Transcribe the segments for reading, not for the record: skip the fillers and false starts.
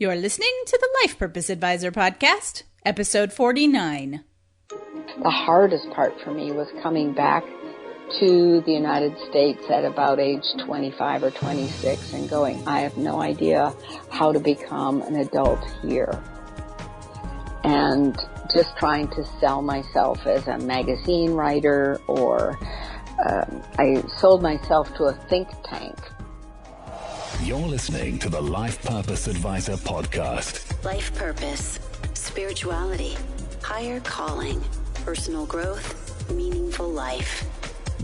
You're listening to the Life Purpose Advisor podcast, episode 49. The hardest part for me was coming back to the United States at about age 25 or 26 and going, I have no idea how to become an adult here. And just trying to sell myself as a magazine writer, or I sold myself to a think tank. You're listening to the Life Purpose Advisor podcast. Life purpose, spirituality, higher calling, personal growth, meaningful life.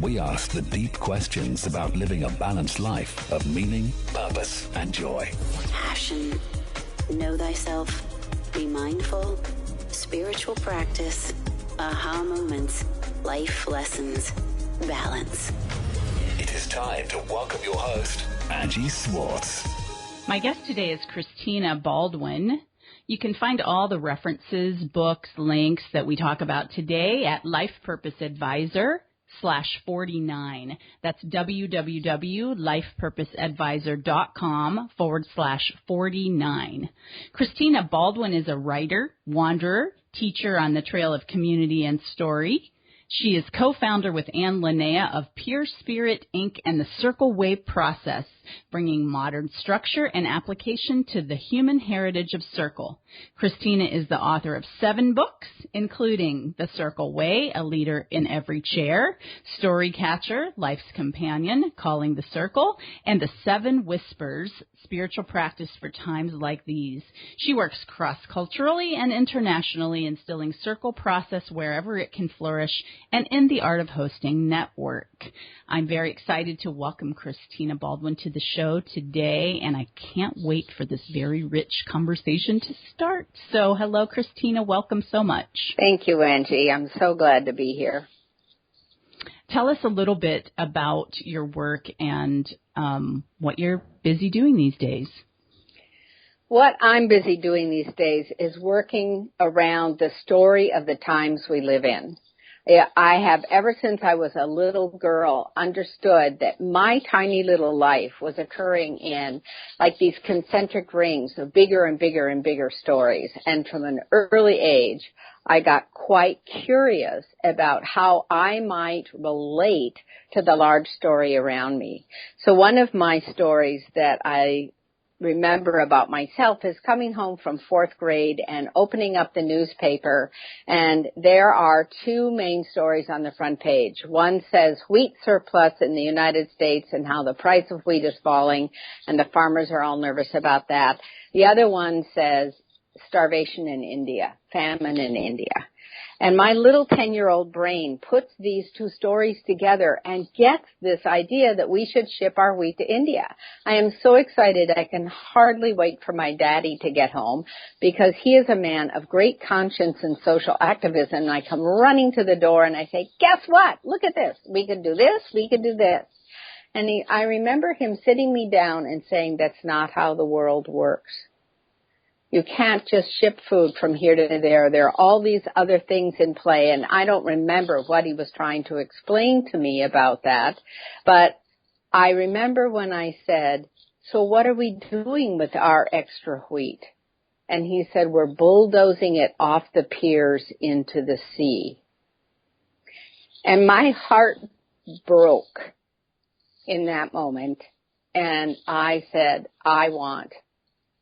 We ask the deep questions about living a balanced life of meaning, purpose, and joy. Passion, know thyself, be mindful, spiritual practice, aha moments, life lessons, balance. It is time to welcome your host, Angie Swartz. My guest today is Christina Baldwin. You can find all the references, books, links that we talk about today at lifepurposeadvisor/49. That's www.lifepurposeadvisor.com/49. Christina Baldwin is a writer, wanderer, teacher on the trail of community and story. She is co-founder with Ann Linnea of PeerSpirit Inc. and the Circle Wave Process, bringing modern structure and application to the human heritage of Circle. Christina is the author of 7 books, including The Circle Way, A Leader in Every Chair, Storycatcher, Life's Companion, Calling the Circle, and The 7 Whispers, Spiritual Practice for Times Like These. She works cross-culturally and internationally, instilling Circle process wherever it can flourish, and in the Art of Hosting Network. I'm very excited to welcome Christina Baldwin to the show today, and I can't wait for this very rich conversation to start. So, hello, Christina. Welcome so much. Thank you, Angie. I'm so glad to be here. Tell us a little bit about your work and what you're busy doing these days. What I'm busy doing these days is working around the story of the times we live in. I have, ever since I was a little girl, understood that my tiny little life was occurring in like these concentric rings of bigger and bigger and bigger stories. And from an early age, I got quite curious about how I might relate to the large story around me. So one of my stories that I remember about myself is coming home from 4th grade and opening up the newspaper, and there are 2 main stories on the front page. One says wheat surplus in the United States and how the price of wheat is falling, and the farmers are all nervous about that. The other one says starvation in India, famine in India. And my little 10-year-old brain puts these 2 stories together and gets this idea that we should ship our wheat to India. I am so excited. I can hardly wait for my daddy to get home, because he is a man of great conscience and social activism. And I come running to the door and I say, guess what? Look at this. We could do this. We could do this. And I remember him sitting me down and saying, that's not how the world works. You can't just ship food from here to there. There are all these other things in play, and I don't remember what he was trying to explain to me about that. But I remember when I said, so what are we doing with our extra wheat? And he said, we're bulldozing it off the piers into the sea. And my heart broke in that moment, and I said, I want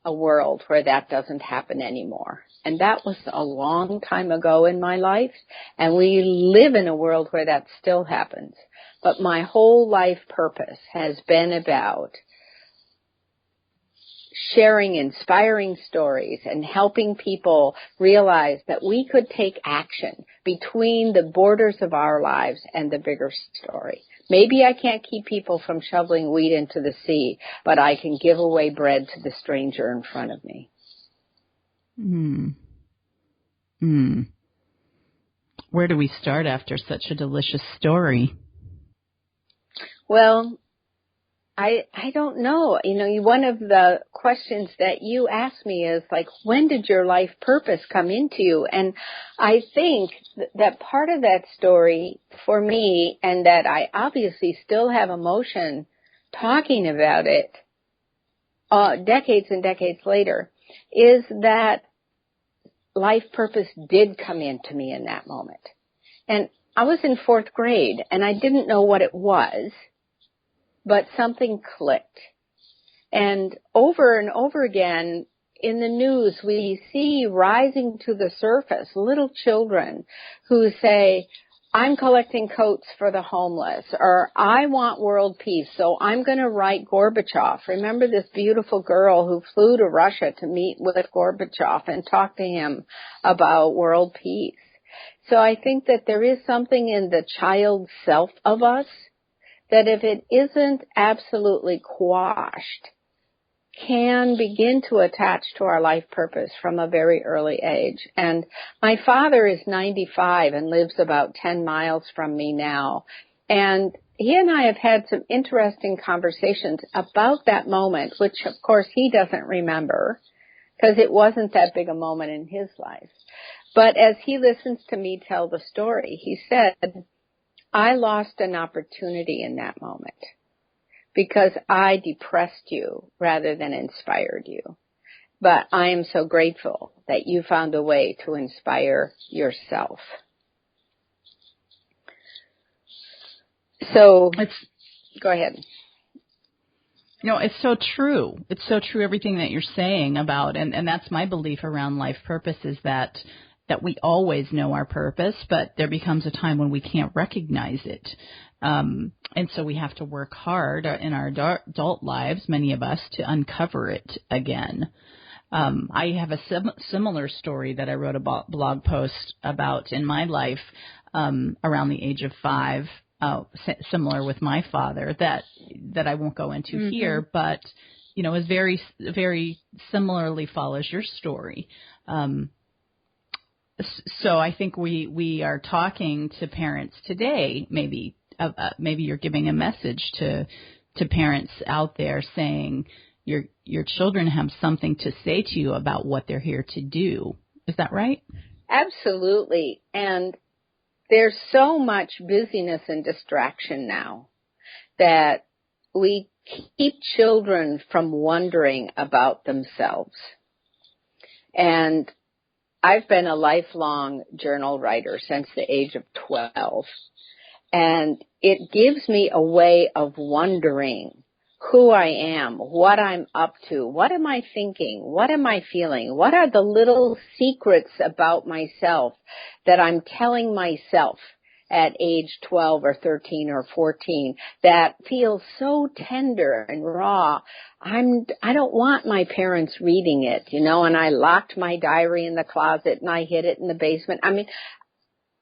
a world where that doesn't happen anymore. And that was a long time ago in my life, and we live in a world where that still happens. But my whole life purpose has been about sharing inspiring stories and helping people realize that we could take action between the borders of our lives and the bigger story. Maybe I can't keep people from shoveling wheat into the sea, but I can give away bread to the stranger in front of me. Where do we start after such a delicious story? Well, I don't know. You know, one of the questions that you asked me is like, when did your life purpose come into you? And I think that part of that story for me, and that I obviously still have emotion talking about it decades and decades later, is that life purpose did come into me in that moment. And I was in 4th grade, and I didn't know what it was, but something clicked. And over again, in the news, we see rising to the surface little children who say, I'm collecting coats for the homeless, or I want world peace, so I'm going to write Gorbachev. Remember this beautiful girl who flew to Russia to meet with Gorbachev and talk to him about world peace. So I think that there is something in the child self of us that if it isn't absolutely quashed, can begin to attach to our life purpose from a very early age. And my father is 95 and lives about 10 miles from me now. And he and I have had some interesting conversations about that moment, which of course he doesn't remember because it wasn't that big a moment in his life. But as he listens to me tell the story, he said, I lost an opportunity in that moment because I depressed you rather than inspired you. But I am so grateful that you found a way to inspire yourself. So, go ahead. No, it's so true. It's so true, everything that you're saying about, and that's my belief around life purpose is that we always know our purpose, but there becomes a time when we can't recognize it. And so we have to work hard in our adult lives, many of us, to uncover it again. I have a similar story that I wrote a blog post about in my life around the age of 5, similar with my father, that I won't go into here, but, is very, very similarly follows your story. So I think we are talking to parents today, maybe you're giving a message to parents out there saying your children have something to say to you about what they're here to do. Is that right? Absolutely. And there's so much busyness and distraction now that we keep children from wondering about themselves. And I've been a lifelong journal writer since the age of 12, and it gives me a way of wondering who I am, what I'm up to, what am I thinking, what am I feeling, what are the little secrets about myself that I'm telling myself at age 12 or 13 or 14 that feels so tender and raw. I don't want my parents reading it, and I locked my diary in the closet and I hid it in the basement. I mean,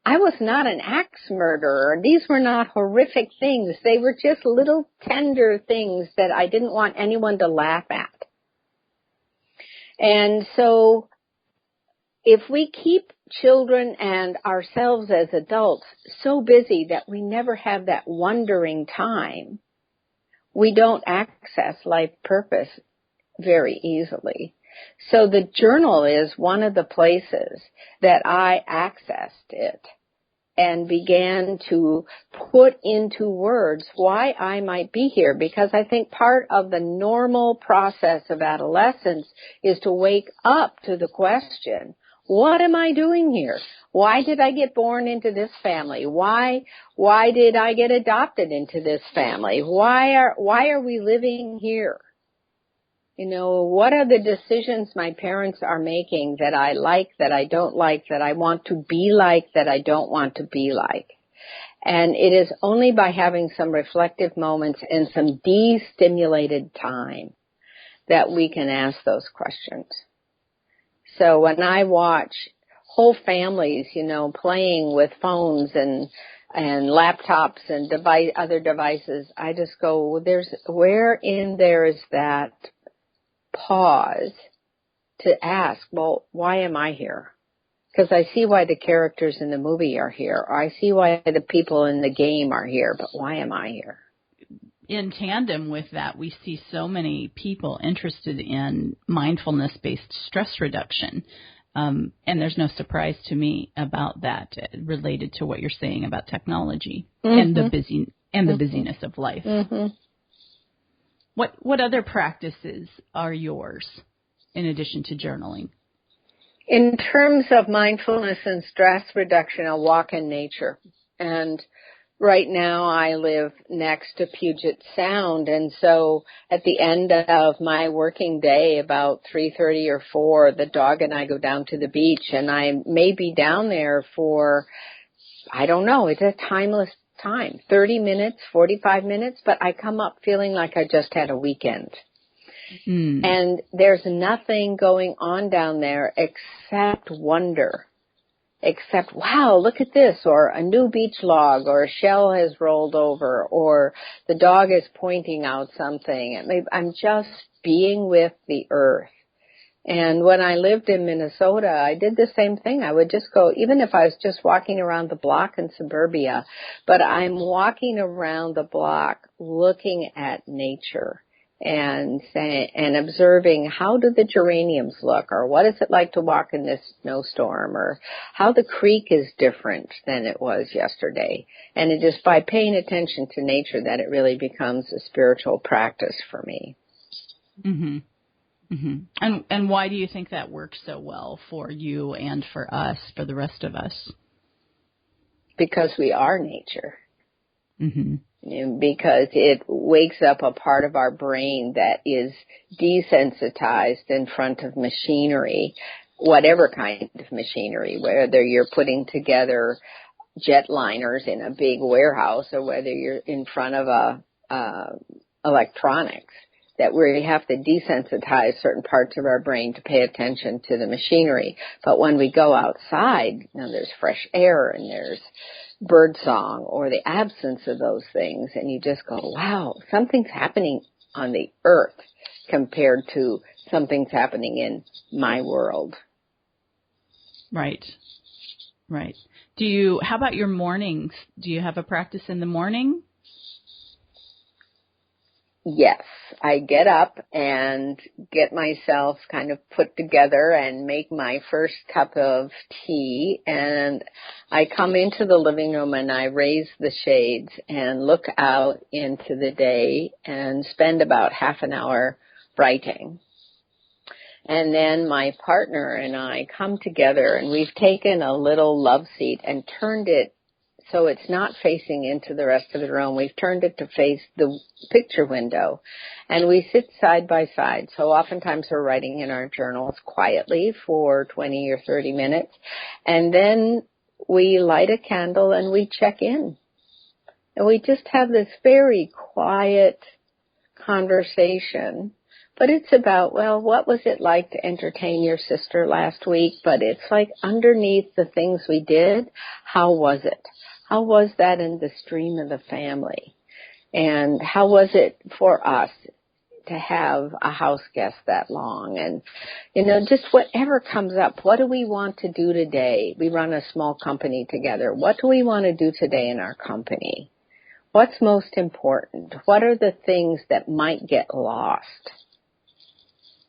I was not an axe murderer. These were not horrific things. They were just little tender things that I didn't want anyone to laugh at. And so if we keep children and ourselves as adults so busy that we never have that wondering time, we don't access life purpose very easily. So the journal is one of the places that I accessed it and began to put into words why I might be here, because I think part of the normal process of adolescence is to wake up to the question, what am I doing here? Why did I get born into this family? Why did I get adopted into this family? Why are we living here? What are the decisions my parents are making that I like, that I don't like, that I want to be like, that I don't want to be like? And it is only by having some reflective moments and some de-stimulated time that we can ask those questions. So when I watch whole families, playing with phones and laptops and other devices, I just go, wherein there is that pause to ask, well, why am I here? Because I see why the characters in the movie are here, or I see why the people in the game are here, but why am I here? In tandem with that, we see so many people interested in mindfulness-based stress reduction. And there's no surprise to me about that related to what you're saying about technology and the busyness of life. What other practices are yours? in addition to journaling? In terms of mindfulness and stress reduction, I'll walk in nature. And right now I live next to Puget Sound, and so at the end of my working day, about 3:30 or 4, the dog and I go down to the beach, and I may be down there for, I don't know, it's a timeless time, 30 minutes, 45 minutes, but I come up feeling like I just had a weekend. And there's nothing going on down there except wonder. Except, wow, look at this, or a new beach log, or a shell has rolled over, or the dog is pointing out something. I'm just being with the earth. And when I lived in Minnesota, I did the same thing. I would just go, even if I was just walking around the block in suburbia, but I'm walking around the block looking at nature. And observing, how do the geraniums look, or what is it like to walk in this snowstorm, or how the creek is different than it was yesterday. And it is by paying attention to nature that it really becomes a spiritual practice for me. Mm-hmm. Mm-hmm. And why do you think that works so well for you and for us, for the rest of us? Because we are nature. Mm-hmm. Because it wakes up a part of our brain that is desensitized in front of machinery, whatever kind of machinery, whether you're putting together jetliners in a big warehouse or whether you're in front of electronics, that we have to desensitize certain parts of our brain to pay attention to the machinery. But when we go outside, there's fresh air and there's bird song or the absence of those things, and you just go, wow, something's happening on the earth compared to something's happening in my world. Right. How about your mornings? Do you have a practice in the morning? Yes, I get up and get myself kind of put together and make my first cup of tea, and I come into the living room and I raise the shades and look out into the day and spend about half an hour writing. And then my partner and I come together and we've taken a little love seat and turned it so it's not facing into the rest of the room. We've turned it to face the picture window, and we sit side by side. So oftentimes we're writing in our journals quietly for 20 or 30 minutes, and then we light a candle and we check in. And we just have this very quiet conversation. But it's about, well, what was it like to entertain your sister last week? But it's like underneath the things we did, how was it? How was that in the stream of the family? And how was it for us to have a house guest that long? And, just whatever comes up, what do we want to do today? We run a small company together. What do we want to do today in our company? What's most important? What are the things that might get lost?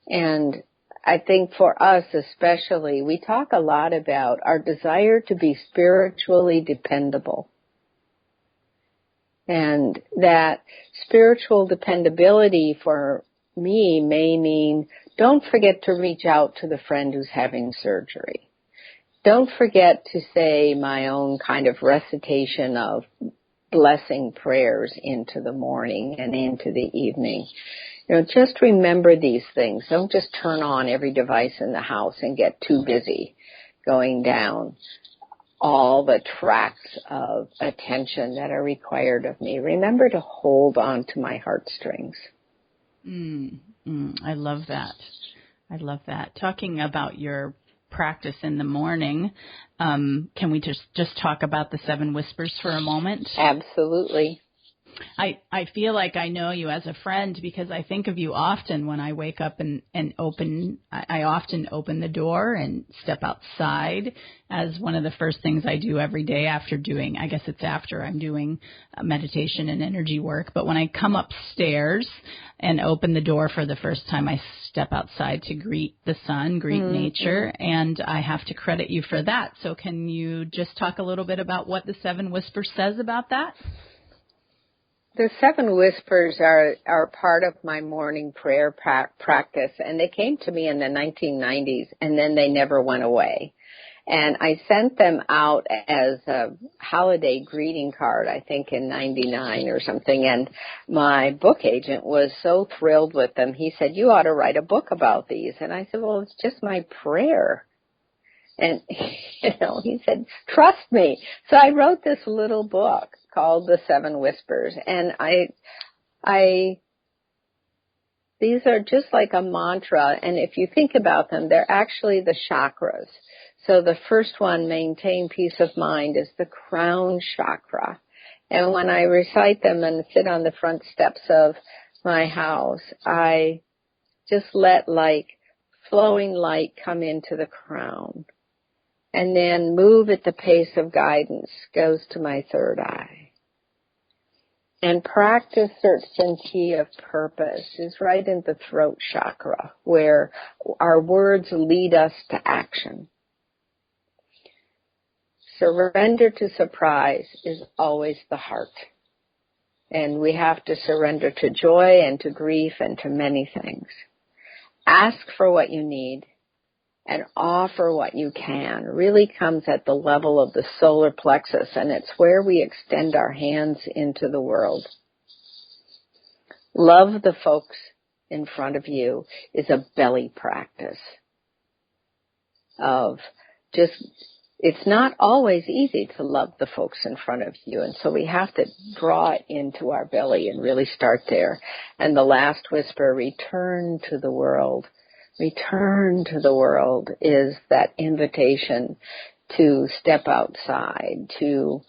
And I think for us especially, we talk a lot about our desire to be spiritually dependable. And that spiritual dependability for me may mean don't forget to reach out to the friend who's having surgery. Don't forget to say my own kind of recitation of blessing prayers into the morning and into the evening. Just remember these things. Don't just turn on every device in the house and get too busy going down all the tracks of attention that are required of me. Remember to hold on to my heartstrings. I love that. Talking about your practice in the morning, can we just talk about the 7 whispers for a moment? Absolutely. I feel like I know you as a friend because I think of you often when I wake up and I often open the door and step outside as one of the first things I do every day after I'm doing meditation and energy work. But when I come upstairs and open the door for the first time, I step outside to greet the sun, greet nature, and I have to credit you for that. So can you just talk a little bit about what the 7 whispers says about that? The 7 whispers are part of my morning prayer practice, and they came to me in the 1990s, and then they never went away. And I sent them out as a holiday greeting card, I think in 99 or something, and my book agent was so thrilled with them. He said, "You ought to write a book about these." And I said, "Well, it's just my prayer." And, he said, "Trust me." So I wrote this little book called The 7 Whispers. And these are just like a mantra. And if you think about them, they're actually the chakras. So the first one, maintain peace of mind, is the Crown Chakra. And when I recite them and sit on the front steps of my house, I just let flowing light come into the crown. And then move at the pace of guidance, goes to my third eye. And practice search and key of purpose is right in the throat chakra, where our words lead us to action. Surrender to surprise is always the heart. And we have to surrender to joy and to grief and to many things. Ask for what you need and offer what you can really comes at the level of the solar plexus, and it's where we extend our hands into the world. Love the folks in front of you is a belly practice of just, it's not always easy to love the folks in front of you, and so we have to draw it into our belly and really start there. And the last whisper, return to the world. Return to the world is that invitation to step outside, to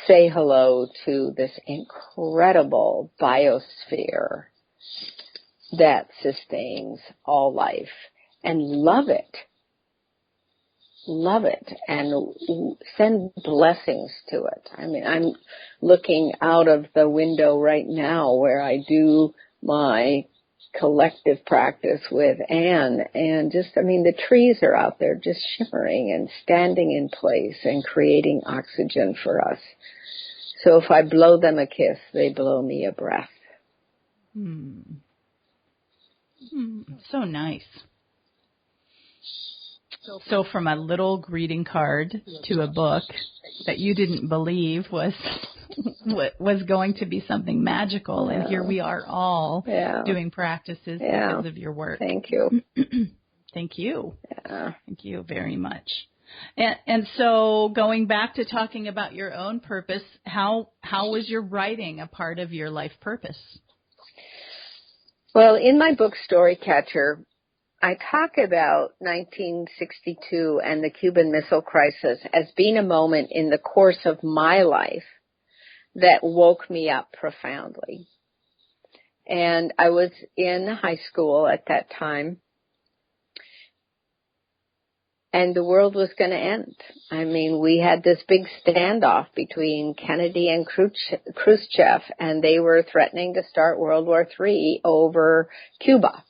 say hello to this incredible biosphere that sustains all life, and love it. Love it and send blessings to it. I mean, I'm looking out of the window right now where I do my collective practice with Ann, and the trees are out there just shimmering and standing in place and creating oxygen for us. So if I blow them a kiss, they blow me a breath. So nice. So from a little greeting card to a book that you didn't believe was going to be something magical, and here we are all doing practices because of your work. Thank you. Thank you. Yeah. Thank you very much. And so going back to talking about your own purpose, how was your writing a part of your life purpose? Well, in my book Storycatcher, I talk about 1962 and the Cuban Missile Crisis as being a moment in the course of my life that woke me up profoundly. And I was in high school at that time, and the world was going to end. I mean, we had this big standoff between Kennedy and Khrushchev, and they were threatening to start World War III over Cuba.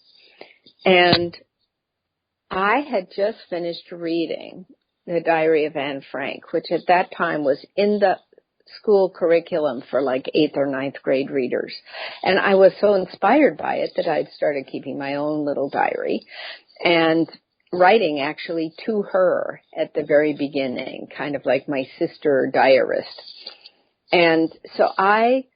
And I had just finished reading The Diary of Anne Frank, which at that time was in the school curriculum for like 8th or 9th grade readers. And I was so inspired by it that I'd started keeping my own little diary and writing actually to her at the very beginning, kind of like my sister diarist. And so I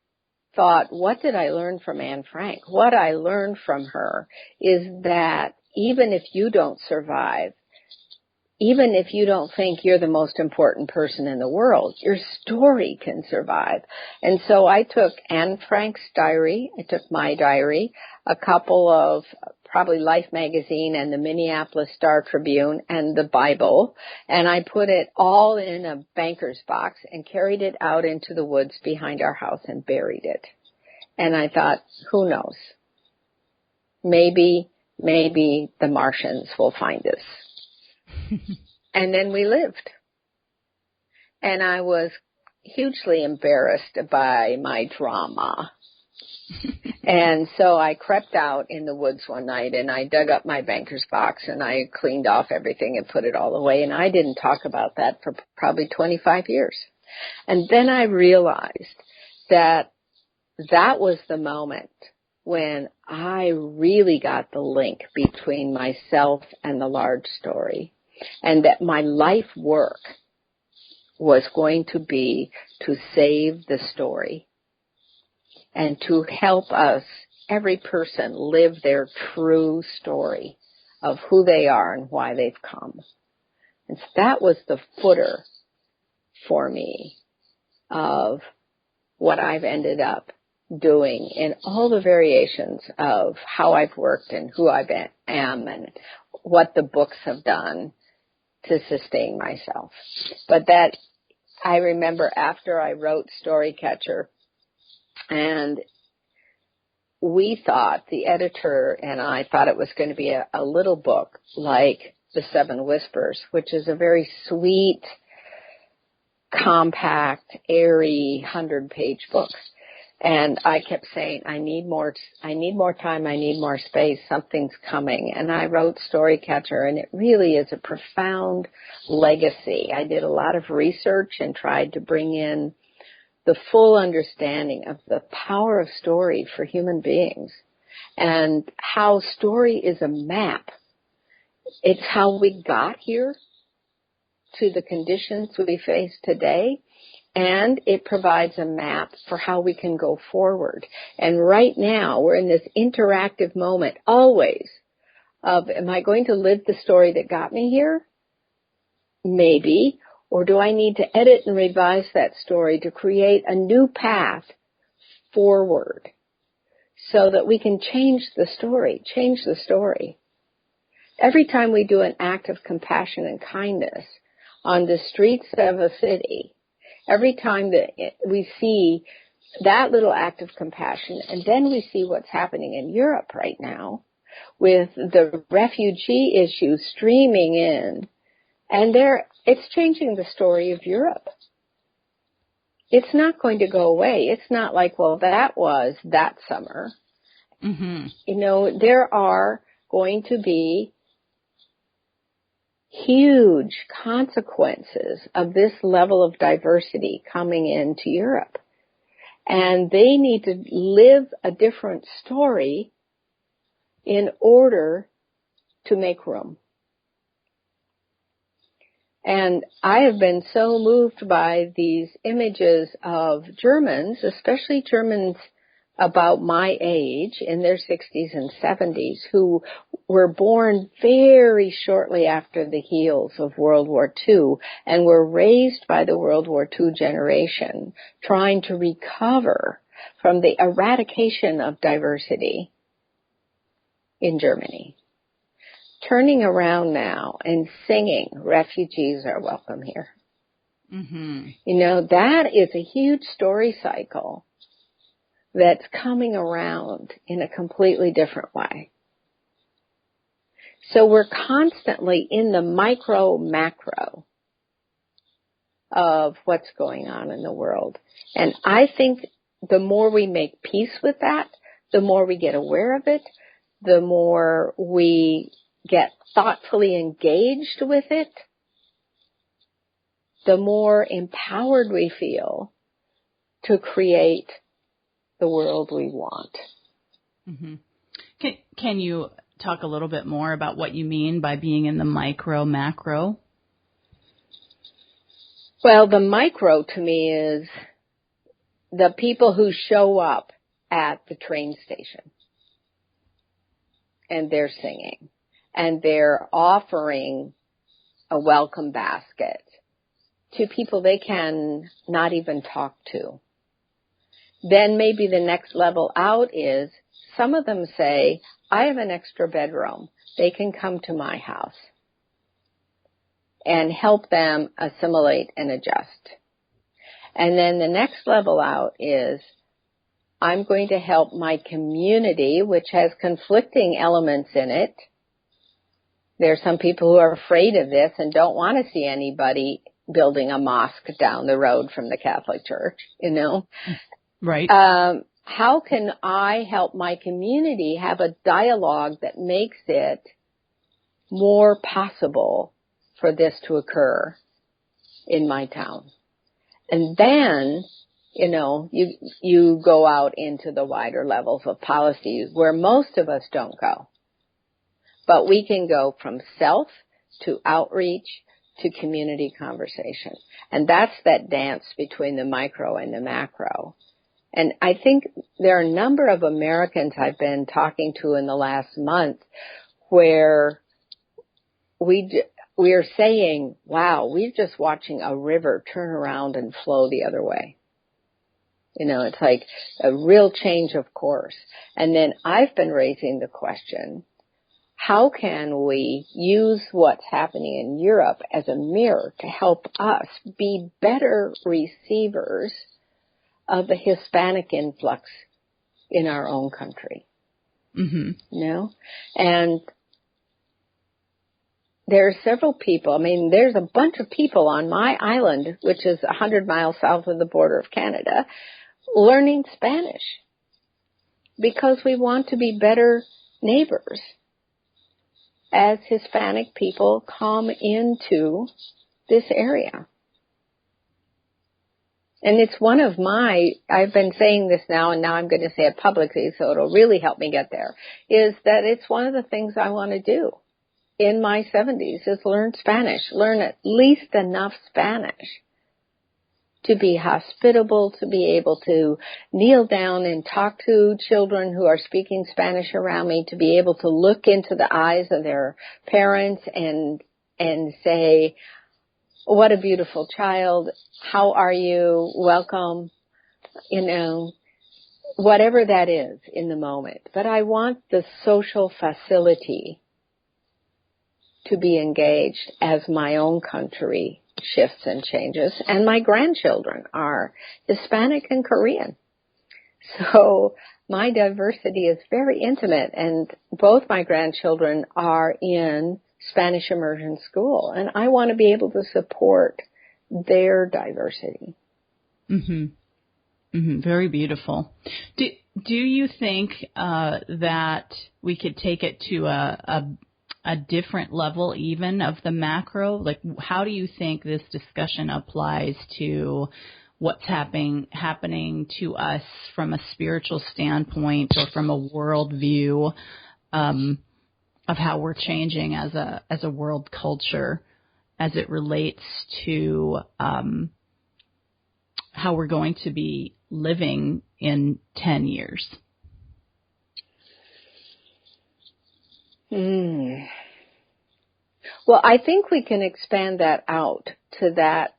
thought, what did I learn from Anne Frank? What I learned from her is that even if you don't survive, even if you don't think you're the most important person in the world, your story can survive. And so I took Anne Frank's diary, I took my diary, a couple of probably Life magazine and the Minneapolis Star-Tribune and the Bible, and I put it all in a banker's box and carried it out into the woods behind our house and buried it. And I thought, who knows? Maybe the Martians will find us. And then we lived. And I was hugely embarrassed by my drama. And so I crept out in the woods one night and I dug up my banker's box and I cleaned off everything and put it all away. And I didn't talk about that for probably 25 years. And then I realized that that was the moment when I really got the link between myself and the large story, and that my life work was going to be to save the story and to help us, every person, live their true story of who they are and why they've come. And so that was the footer for me of what I've ended up doing in all the variations of how I've worked and who I am and what the books have done to sustain myself. But that, I remember after I wrote Storycatcher, and we thought, the editor and I thought it was going to be a little book like The Seven Whispers, which is a very sweet, compact, airy 100-page book. And I kept saying, I need more time, I need more space, something's coming. And I wrote Storycatcher, and it really is a profound legacy. I did a lot of research and tried to bring in the full understanding of the power of story for human beings and how story is a map. It's how we got here to the conditions we face today, and it provides a map for how we can go forward. And right now, we're in this interactive moment, always, of, am I going to live the story that got me here? Maybe. Or do I need to edit and revise that story to create a new path forward so that we can change the story? Every time we do an act of compassion and kindness on the streets of a city, every time that we see that little act of compassion, and then we see what's happening in Europe right now with the refugee issue streaming in, and it's changing the story of Europe. It's not going to go away. It's not like, well, that was that summer. Mm-hmm. You know, there are going to be huge consequences of this level of diversity coming into Europe. And they need to live a different story in order to make room. And I have been so moved by these images of Germans, especially Germans about my age, in their 60s and 70s, who were born very shortly after the heels of World War II and were raised by the World War II generation, trying to recover from the eradication of diversity in Germany. Turning around now and singing, refugees are welcome here. Mm-hmm. You know, that is a huge story cycle that's coming around in a completely different way. So we're constantly in the micro-macro of what's going on in the world. And I think the more we make peace with that, the more we get aware of it, the more we get thoughtfully engaged with it, the more empowered we feel to create the world we want. Mm-hmm. Can you talk a little bit more about what you mean by being in the micro-macro? Well, the micro to me is the people who show up at the train station and they're singing. And they're offering a welcome basket to people they can not even talk to. Then maybe the next level out is some of them say, I have an extra bedroom. They can come to my house and help them assimilate and adjust. And then the next level out is, I'm going to help my community, which has conflicting elements in it. There are some people who are afraid of this and don't want to see anybody building a mosque down the road from the Catholic Church, you know. Right. How can I help my community have a dialogue that makes it more possible for this to occur in my town? And then you go out into the wider levels of policy where most of us don't go. But we can go from self to outreach to community conversation. And that's that dance between the micro and the macro. And I think there are a number of Americans I've been talking to in the last month where we're saying, wow, we're just watching a river turn around and flow the other way. It's like a real change of course. And then I've been raising the question, how can we use what's happening in Europe as a mirror to help us be better receivers of the Hispanic influx in our own country? Mm-hmm. And there are several people. There's a bunch of people on my island, which is 100 miles south of the border of Canada, learning Spanish because we want to be better neighbors as Hispanic people come into this area. And it's one of I've been saying this now, and now I'm going to say it publicly so it'll really help me get there, is that it's one of the things I want to do in my 70s is learn Spanish, learn at least enough Spanish to be hospitable, to be able to kneel down and talk to children who are speaking Spanish around me, to be able to look into the eyes of their parents and say, what a beautiful child, how are you, welcome, whatever that is in the moment. But I want the social facility to be engaged as my own country shifts and changes, and my grandchildren are Hispanic and Korean. So my diversity is very intimate, and both my grandchildren are in Spanish immersion school, and I want to be able to support their diversity. Mm-hmm. Mm-hmm. Very beautiful. Do you think that we could take it to a different level even of the macro? Like, how do you think this discussion applies to what's happening to us from a spiritual standpoint or from a worldview of how we're changing as a world culture as it relates to how we're going to be living in 10 years? Well, I think we can expand that out to that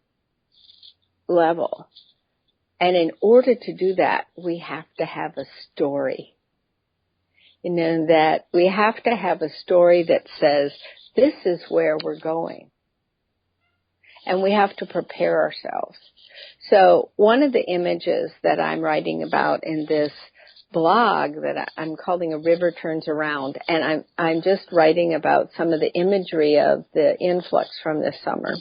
level. And in order to do that, we have to have a story. That we have to have a story that says, this is where we're going. And we have to prepare ourselves. So one of the images that I'm writing about in this blog that I'm calling A River Turns Around, and I'm just writing about some of the imagery of the influx from this summer.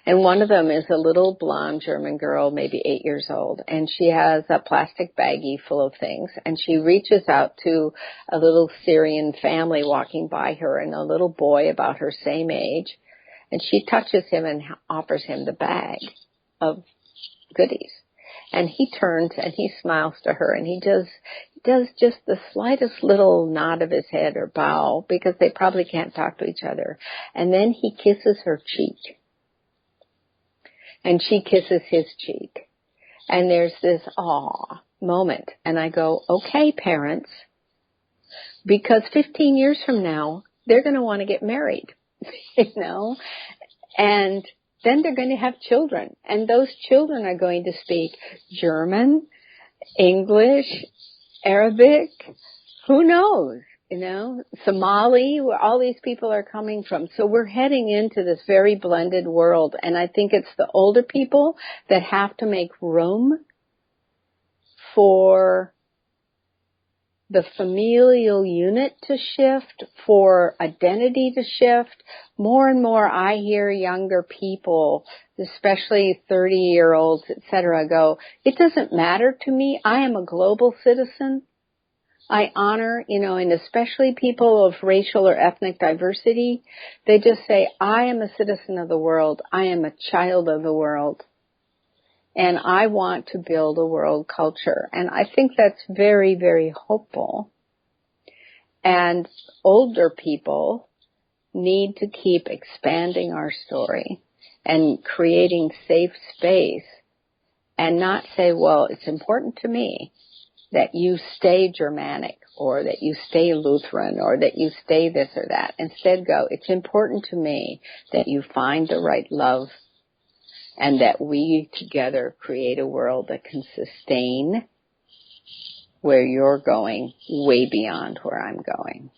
And one of them is a little blonde German girl, maybe 8 years old, and she has a plastic baggie full of things, and she reaches out to a little Syrian family walking by her and a little boy about her same age, and she touches him and offers him the bag of goodies. And he turns and he smiles to her, and he does just the slightest little nod of his head or bow, because they probably can't talk to each other. And then he kisses her cheek. And she kisses his cheek. And there's this awe moment. And I go, okay, parents, because 15 years from now, they're going to want to get married, and then they're going to have children, and those children are going to speak German, English, Arabic, who knows, Somali, where all these people are coming from. So we're heading into this very blended world, and I think it's the older people that have to make room for the familial unit to shift, for identity to shift. More and more I hear younger people, especially 30-year-olds, etc., go, it doesn't matter to me. I am a global citizen. I honor, and especially people of racial or ethnic diversity, they just say, I am a citizen of the world. I am a child of the world. And I want to build a world culture. And I think that's very, very hopeful. And older people need to keep expanding our story and creating safe space and not say, well, it's important to me that you stay Germanic or that you stay Lutheran or that you stay this or that. Instead go, it's important to me that you find the right love and that we together create a world that can sustain where you're going way beyond where I'm going.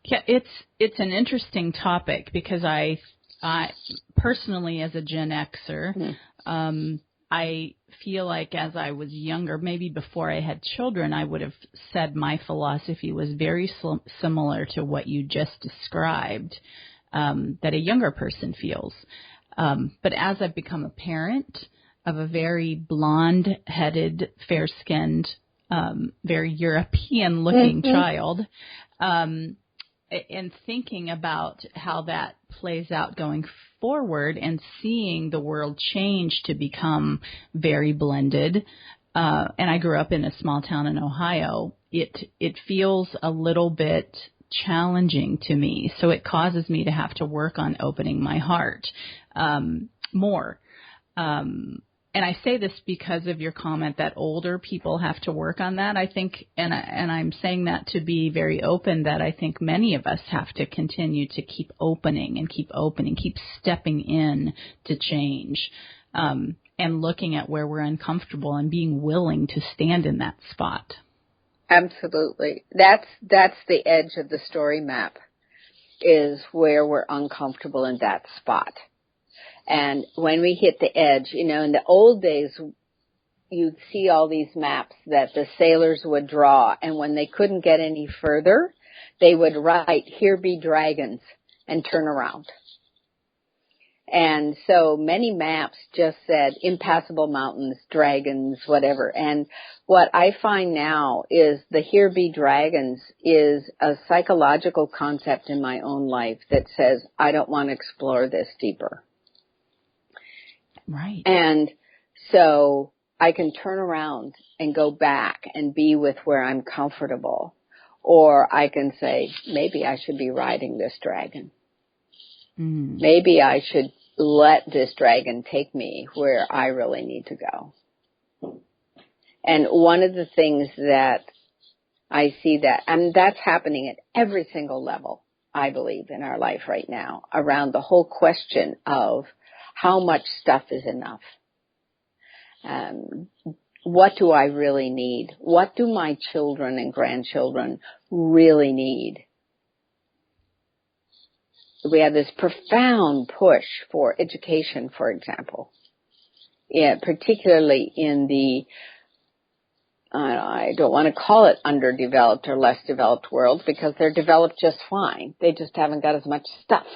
Yeah, it's an interesting topic because I personally, as a Gen Xer, I feel like as I was younger, maybe before I had children, I would have said my philosophy was very similar to what you just described, that a younger person feels. But as I've become a parent of a very blonde-headed, fair-skinned, very European-looking child, and thinking about how that plays out going forward and seeing the world change to become very blended, and I grew up in a small town in Ohio, it feels a little bit challenging to me. So it causes me to have to work on opening my heart more. And I say this because of your comment that older people have to work on that. I think, and I'm saying that to be very open, that I think many of us have to continue to keep opening, keep stepping in to change, and looking at where we're uncomfortable and being willing to stand in that spot. Absolutely. That's the edge of the story map, is where we're uncomfortable in that spot. And when we hit the edge, in the old days, you'd see all these maps that the sailors would draw. And when they couldn't get any further, they would write, "Here be dragons," and turn around. And so many maps just said impassable mountains, dragons, whatever. And what I find now is the "here be dragons" is a psychological concept in my own life that says, I don't want to explore this deeper. Right. And so I can turn around and go back and be with where I'm comfortable. Or I can say, maybe I should be riding this dragon. Maybe I should let this dragon take me where I really need to go. And one of the things that I see that's happening at every single level, I believe, in our life right now, around the whole question of how much stuff is enough? What do I really need? What do my children and grandchildren really need? We have this profound push for education, for example. Yeah, particularly in the, I don't want to call it underdeveloped or less developed world, because they're developed just fine. They just haven't got as much stuff.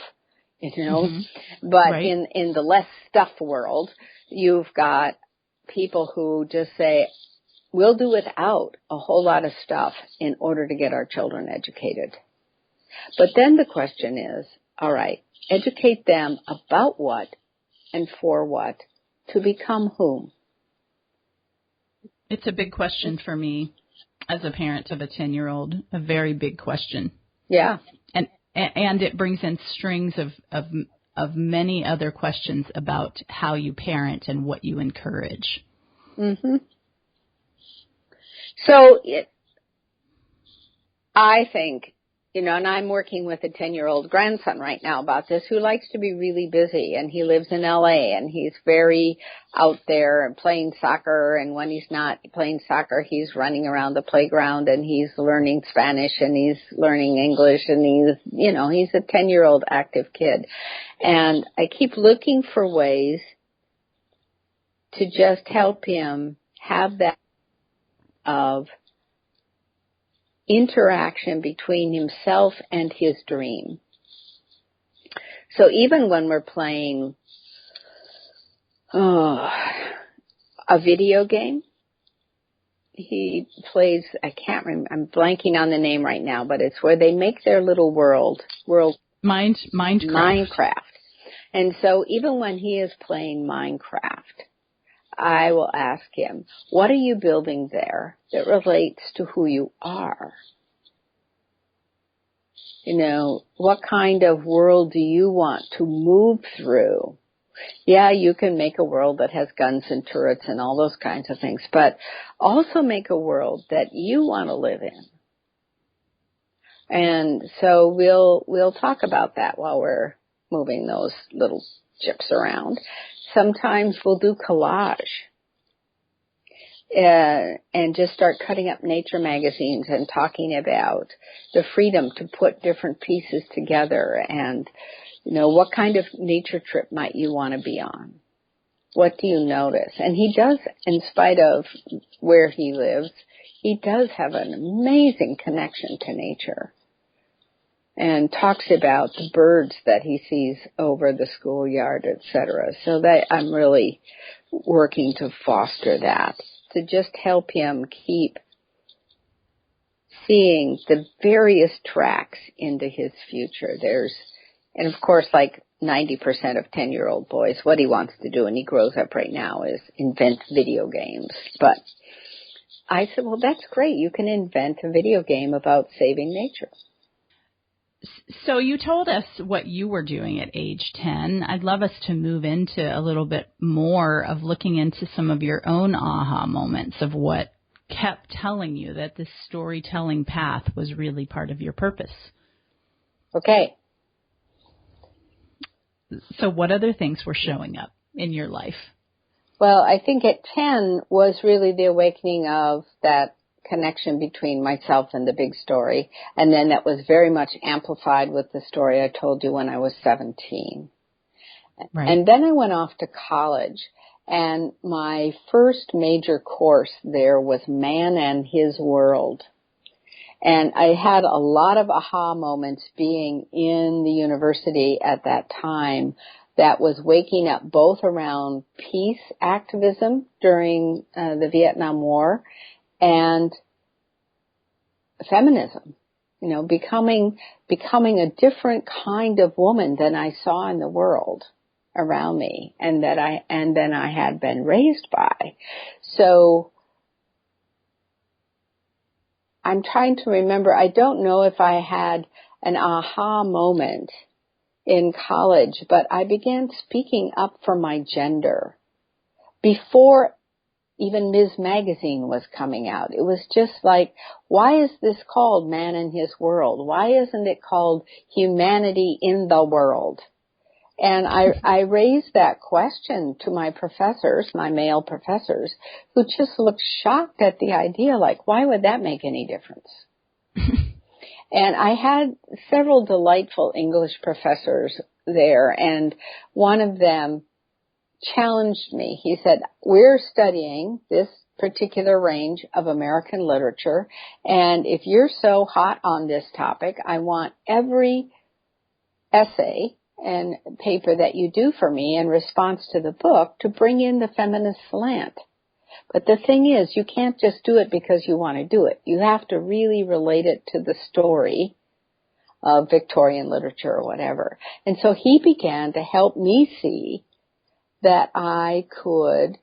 But right. in the less stuff world, you've got people who just say, we'll do without a whole lot of stuff in order to get our children educated. But then the question is, all right, educate them about what and for what to become whom? It's a big question for me as a parent of a 10-year-old, a very big question. Yeah. And it brings in strings of many other questions about how you parent and what you encourage. So I think, and I'm working with a 10-year-old grandson right now about this, who likes to be really busy, and he lives in LA, and he's very out there and playing soccer, and when he's not playing soccer, he's running around the playground, and he's learning Spanish, and he's learning English, and he's a 10-year-old active kid. And I keep looking for ways to just help him have that of interaction between himself and his dream. So even when we're playing a video game, he plays, I can't remember, I'm blanking on the name right now, but it's where they make their little world Minecraft. And so even when he is playing Minecraft, I will ask him, what are you building there that relates to who you are? You know, what kind of world do you want to move through? Yeah, you can make a world that has guns and turrets and all those kinds of things, but also make a world that you want to live in. And so we'll talk about that while we're moving those little chips around. Sometimes we'll do collage and just start cutting up nature magazines and talking about the freedom to put different pieces together and, you know, what kind of nature trip might you want to be on? What do you notice? And he does, in spite of where he lives, he does have an amazing connection to nature. And talks about the birds that he sees over the schoolyard, etc. So that I'm really working to foster that, to just help him keep seeing the various tracks into his future. And of course, like 90% of 10-year-old boys, what he wants to do when he grows up right now is invent video games. But I said, well, that's great. You can invent a video game about saving nature. So you told us what you were doing at age 10. I'd love us to move into a little bit more of looking into some of your own aha moments of what kept telling you that this storytelling path was really part of your purpose. Okay. So what other things were showing up in your life? Well, I think at 10 was really the awakening of that connection between myself and the big story. And then that was very much amplified with the story I told you when I was 17. Right. And then I went off to college, and my first major course there was Man and His World. And I had a lot of aha moments being in the university at that time that was waking up both around peace activism during the Vietnam War and feminism, you know, becoming a different kind of woman than I saw in the world around me and then I had been raised by. So I'm trying to remember, I don't know if I had an aha moment in college, but I began speaking up for my gender before even Ms. Magazine was coming out. It was just like, why is this called Man in His World? Why isn't it called Humanity in the World? And I raised that question to my professors, my male professors, who just looked shocked at the idea, like, why would that make any difference? And I had several delightful English professors there, and one of them challenged me. He said, we're studying this particular range of American literature, and if you're so hot on this topic, I want every essay and paper that you do for me in response to the book to bring in the feminist slant. But the thing is, you can't just do it because you want to do it. You have to really relate it to the story of Victorian literature or whatever. And so he began to help me see that I could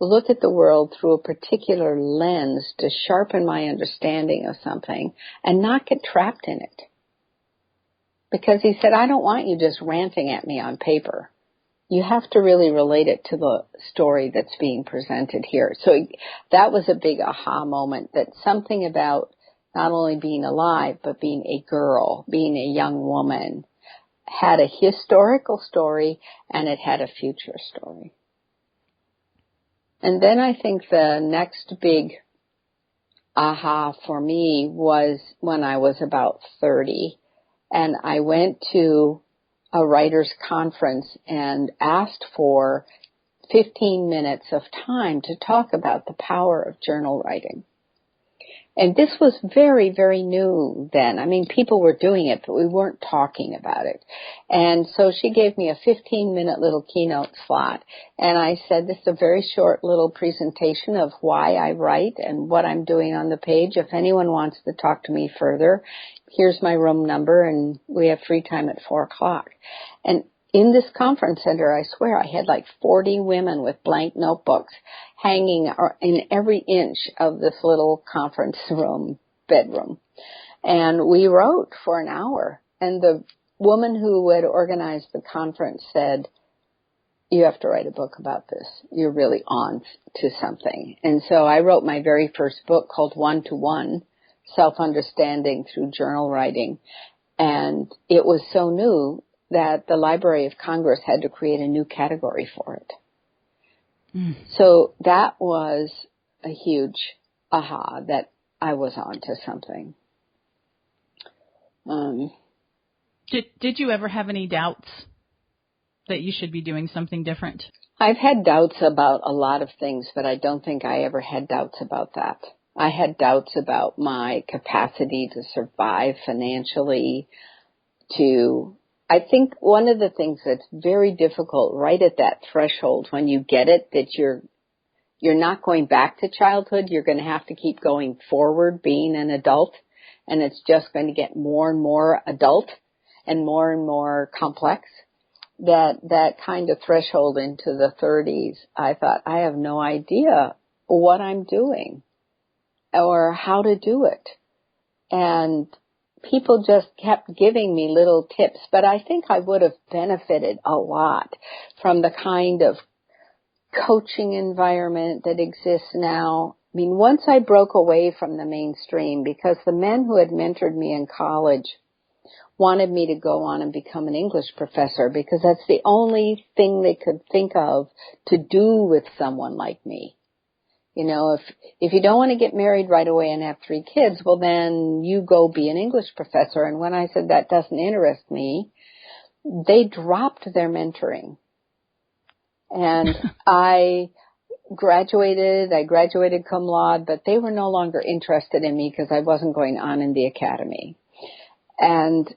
look at the world through a particular lens to sharpen my understanding of something and not get trapped in it. Because he said, I don't want you just ranting at me on paper. You have to really relate it to the story that's being presented here. So that was a big aha moment, that something about not only being alive, but being a girl, being a young woman, had a historical story and it had a future story. And then I think the next big aha for me was when I was about 30, and I went to a writer's conference and asked for 15 minutes of time to talk about the power of journal writing. And this was very, very new then. I mean, people were doing it, but we weren't talking about it. And so she gave me a 15-minute little keynote slot. And I said, this is a very short little presentation of why I write and what I'm doing on the page. If anyone wants to talk to me further, here's my room number, and we have free time at 4:00. And in this conference center, I swear, I had like 40 women with blank notebooks hanging in every inch of this little conference room, bedroom. And we wrote for an hour. And the woman who had organized the conference said, you have to write a book about this. You're really on to something. And so I wrote my very first book called One-to-One, Self-Understanding Through Journal Writing. And it was so new that the Library of Congress had to create a new category for it. Mm. So that was a huge aha that I was on to something. Did you ever have any doubts that you should be doing something different? I've had doubts about a lot of things, but I don't think I ever had doubts about that. I had doubts about my capacity to survive financially, I think one of the things that's very difficult right at that threshold when you get it, that you're not going back to childhood, you're going to have to keep going forward being an adult, and it's just going to get more and more adult and more complex. That kind of threshold into the 30s, I thought, I have no idea what I'm doing or how to do it. And people just kept giving me little tips, but I think I would have benefited a lot from the kind of coaching environment that exists now. I mean, once I broke away from the mainstream, because the men who had mentored me in college wanted me to go on and become an English professor, because that's the only thing they could think of to do with someone like me. You know, if you don't want to get married right away and have 3 kids, well, then you go be an English professor. And when I said that doesn't interest me, they dropped their mentoring. And I graduated cum laude, but they were no longer interested in me because I wasn't going on in the academy. And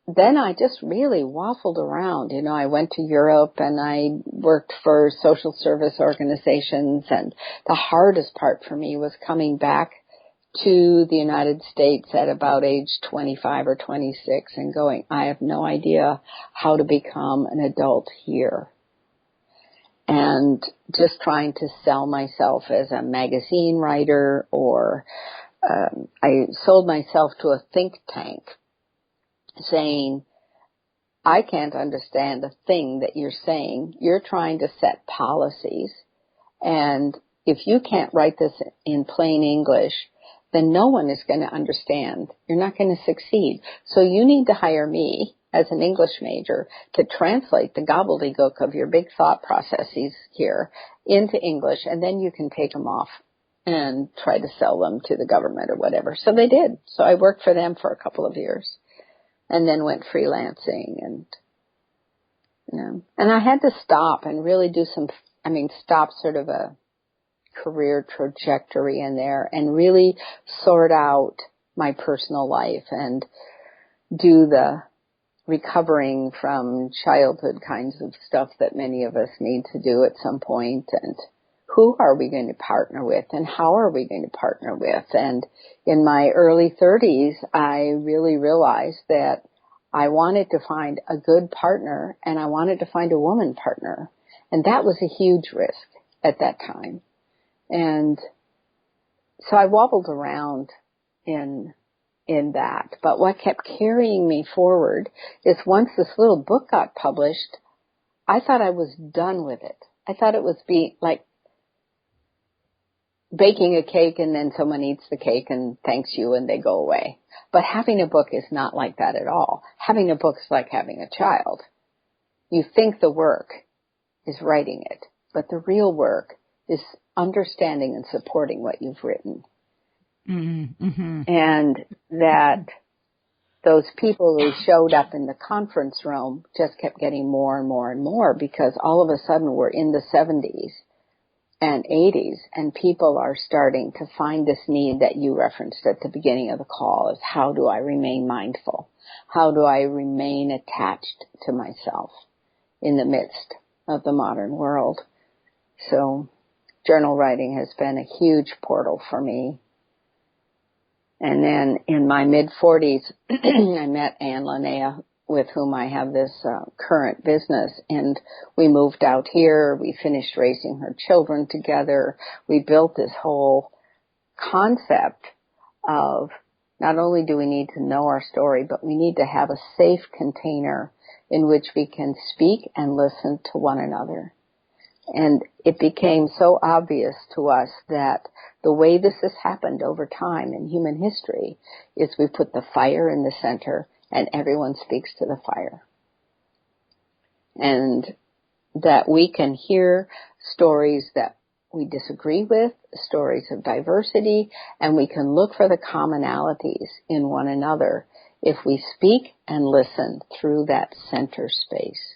then I just really waffled around. You know, I went to Europe and I worked for social service organizations, and the hardest part for me was coming back to the United States at about age 25 or 26 and going, I have no idea how to become an adult here. And just trying to sell myself as a magazine writer, or I sold myself to a think tank saying, I can't understand a thing that you're saying. You're trying to set policies, and if you can't write this in plain English, then no one is going to understand. You're not going to succeed. So you need to hire me as an English major to translate the gobbledygook of your big thought processes here into English, and then you can take them off and try to sell them to the government or whatever. So they did. So I worked for them for a couple of years. And then went freelancing, and, you know, and I had to stop and really do stop sort of a career trajectory in there and really sort out my personal life and do the recovering from childhood kinds of stuff that many of us need to do at some point, and who are we going to partner with and how are we going to partner with? And in my early 30s, I really realized that I wanted to find a good partner and I wanted to find a woman partner. And that was a huge risk at that time. And so I wobbled around in that. But what kept carrying me forward is once this little book got published, I thought I was done with it. I thought it was like baking a cake and then someone eats the cake and thanks you and they go away. But having a book is not like that at all. Having a book is like having a child. You think the work is writing it, but the real work is understanding and supporting what you've written. Mm-hmm. And that those people who showed up in the conference room just kept getting more and more and more, because all of a sudden we're in the 70s and 80s, and people are starting to find this need that you referenced at the beginning of the call, is how do I remain mindful? How do I remain attached to myself in the midst of the modern world? So journal writing has been a huge portal for me. And then in my mid-40s, I met Ann Linnea, with whom I have this current business, and we moved out here. We finished raising her children together. We built this whole concept of not only do we need to know our story, but we need to have a safe container in which we can speak and listen to one another. And it became so obvious to us that the way this has happened over time in human history is we put the fire in the center and everyone speaks to the fire. And that we can hear stories that we disagree with, stories of diversity, and we can look for the commonalities in one another if we speak and listen through that center space.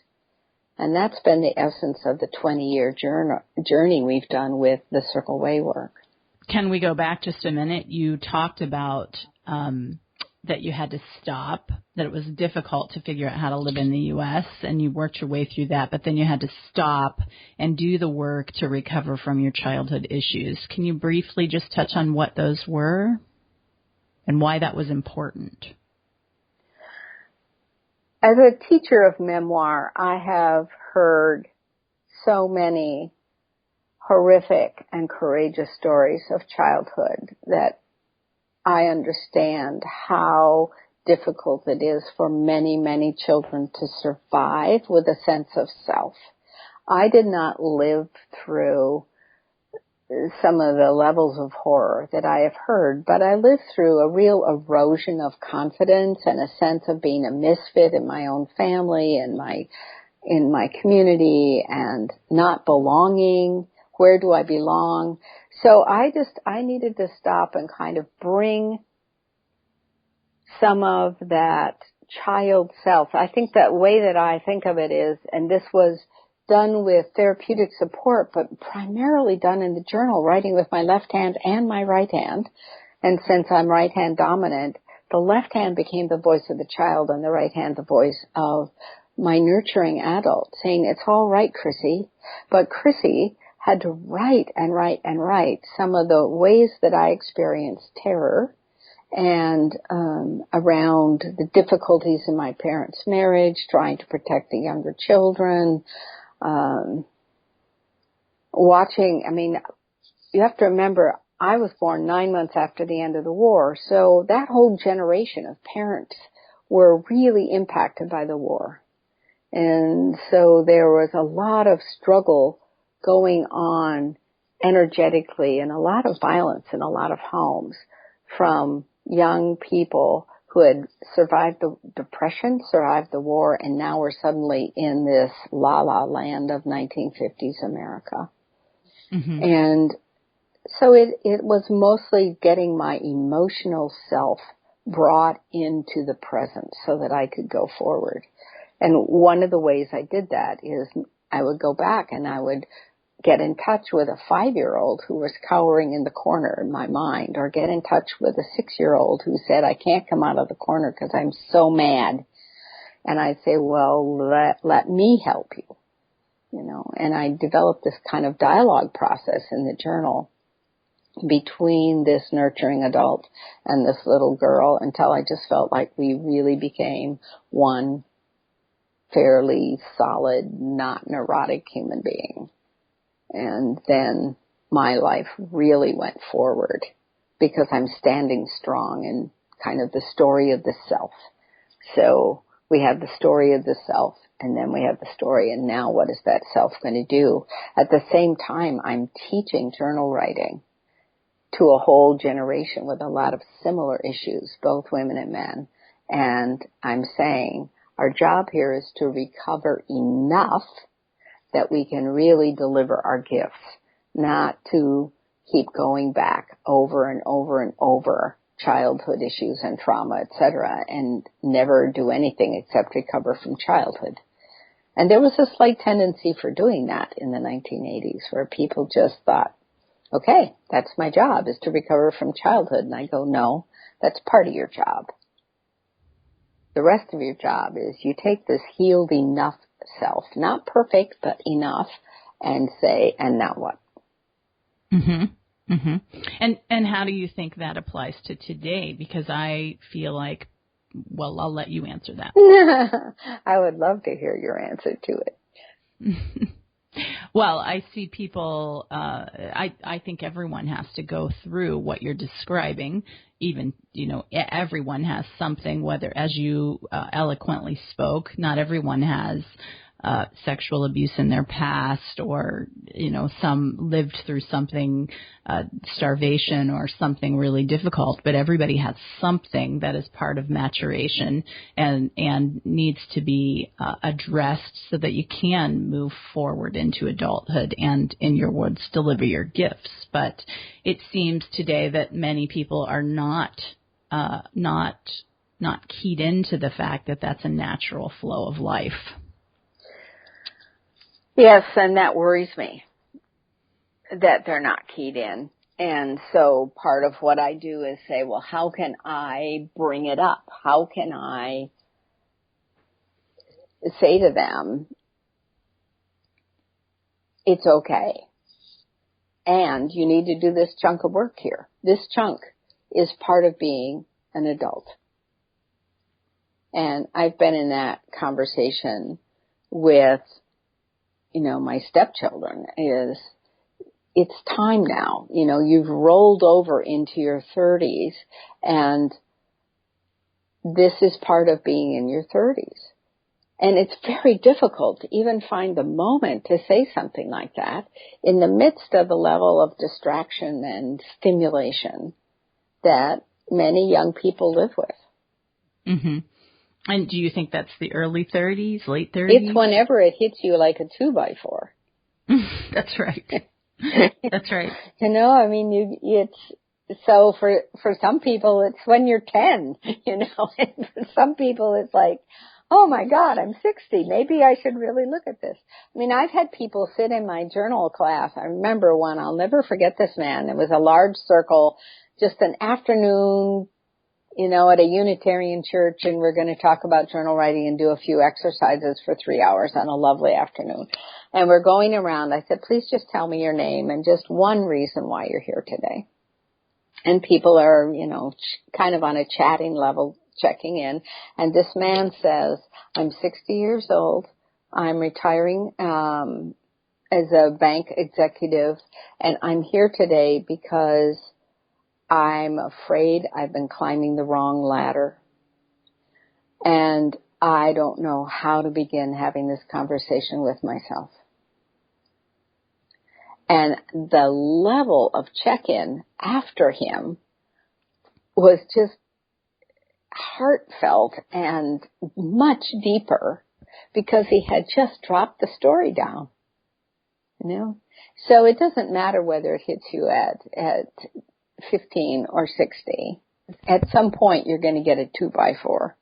And that's been the essence of the 20-year journey we've done with the Circle Way work. Can we go back just a minute? You talked about that you had to stop, that it was difficult to figure out how to live in the U.S., and you worked your way through that, but then you had to stop and do the work to recover from your childhood issues. Can you briefly just touch on what those were and why that was important? As a teacher of memoir, I have heard so many horrific and courageous stories of childhood that I understand how difficult it is for many, many children to survive with a sense of self. I did not live through some of the levels of horror that I have heard, but I lived through a real erosion of confidence and a sense of being a misfit in my own family and in my community and not belonging. Where do I belong? So I needed to stop and kind of bring some of that child self. I think that way that I think of it is, and this was done with therapeutic support, but primarily done in the journal, writing with my left hand and my right hand. And since I'm right hand dominant, the left hand became the voice of the child and the right hand the voice of my nurturing adult, saying, it's all right, Chrissy. But Chrissy had to write and write and write some of the ways that I experienced terror and around the difficulties in my parents' marriage, trying to protect the younger children, you have to remember, I was born 9 months after the end of the war, so that whole generation of parents were really impacted by the war. And so there was a lot of struggle going on energetically and a lot of violence in a lot of homes from young people who had survived the Depression, survived the war, and now were suddenly in this la-la land of 1950s America. Mm-hmm. And so it was mostly getting my emotional self brought into the present so that I could go forward. And one of the ways I did that is I would go back and I would get in touch with a 5-year-old who was cowering in the corner in my mind, or get in touch with a 6-year-old who said, I can't come out of the corner because I'm so mad. And I'd say, well, let me help you, and I developed this kind of dialogue process in the journal between this nurturing adult and this little girl until I just felt like we really became one fairly solid, not neurotic human being. And then my life really went forward because I'm standing strong in kind of the story of the self. So we have the story of the self, and then we have the story, and now what is that self going to do? At the same time, I'm teaching journal writing to a whole generation with a lot of similar issues, both women and men. And I'm saying our job here is to recover enough that we can really deliver our gifts, not to keep going back over and over and over childhood issues and trauma, etc., and never do anything except recover from childhood. And there was a slight tendency for doing that in the 1980s where people just thought, okay, that's my job, is to recover from childhood. And I go, no, that's part of your job. The rest of your job is you take this healed enough self, not perfect, but enough, and say, and now what? Mm-hmm. Mm-hmm. And how do you think that applies to today? Because I feel like well, I'll let you answer that. I would love to hear your answer to it. Well, I see people, I think everyone has to go through what you're describing. Even, everyone has something, whether, as you eloquently spoke, not everyone has sexual abuse in their past, or, some lived through something, starvation or something really difficult, but everybody has something that is part of maturation and needs to be addressed so that you can move forward into adulthood and, in your words, deliver your gifts. But it seems today that many people are not keyed into the fact that that's a natural flow of life. Yes, and that worries me, that they're not keyed in. And so part of what I do is say, well, how can I bring it up? How can I say to them, it's okay. And you need to do this chunk of work here. This chunk is part of being an adult. And I've been in that conversation with my stepchildren. It's time now. You've rolled over into your 30s, and this is part of being in your 30s. And it's very difficult to even find the moment to say something like that in the midst of the level of distraction and stimulation that many young people live with. Mm-hmm. And do you think that's the early 30s, late 30s? It's whenever it hits you like a 2x4. That's right. That's right. So for some people, it's when you're 10, and for some people, it's like, oh my God, I'm 60. Maybe I should really look at this. I've had people sit in my journal class. I remember one, I'll never forget this man. It was a large circle, just an afternoon, at a Unitarian church, and we're going to talk about journal writing and do a few exercises for 3 hours on a lovely afternoon. And we're going around. I said, please just tell me your name and just one reason why you're here today. And people are, kind of on a chatting level, checking in. And this man says, I'm 60 years old. I'm retiring as a bank executive, and I'm here today because I'm afraid I've been climbing the wrong ladder, and I don't know how to begin having this conversation with myself. And the level of check-in after him was just heartfelt and much deeper because he had just dropped the story down. So it doesn't matter whether it hits you at 15 or 60. At some point, you're going to get a 2x4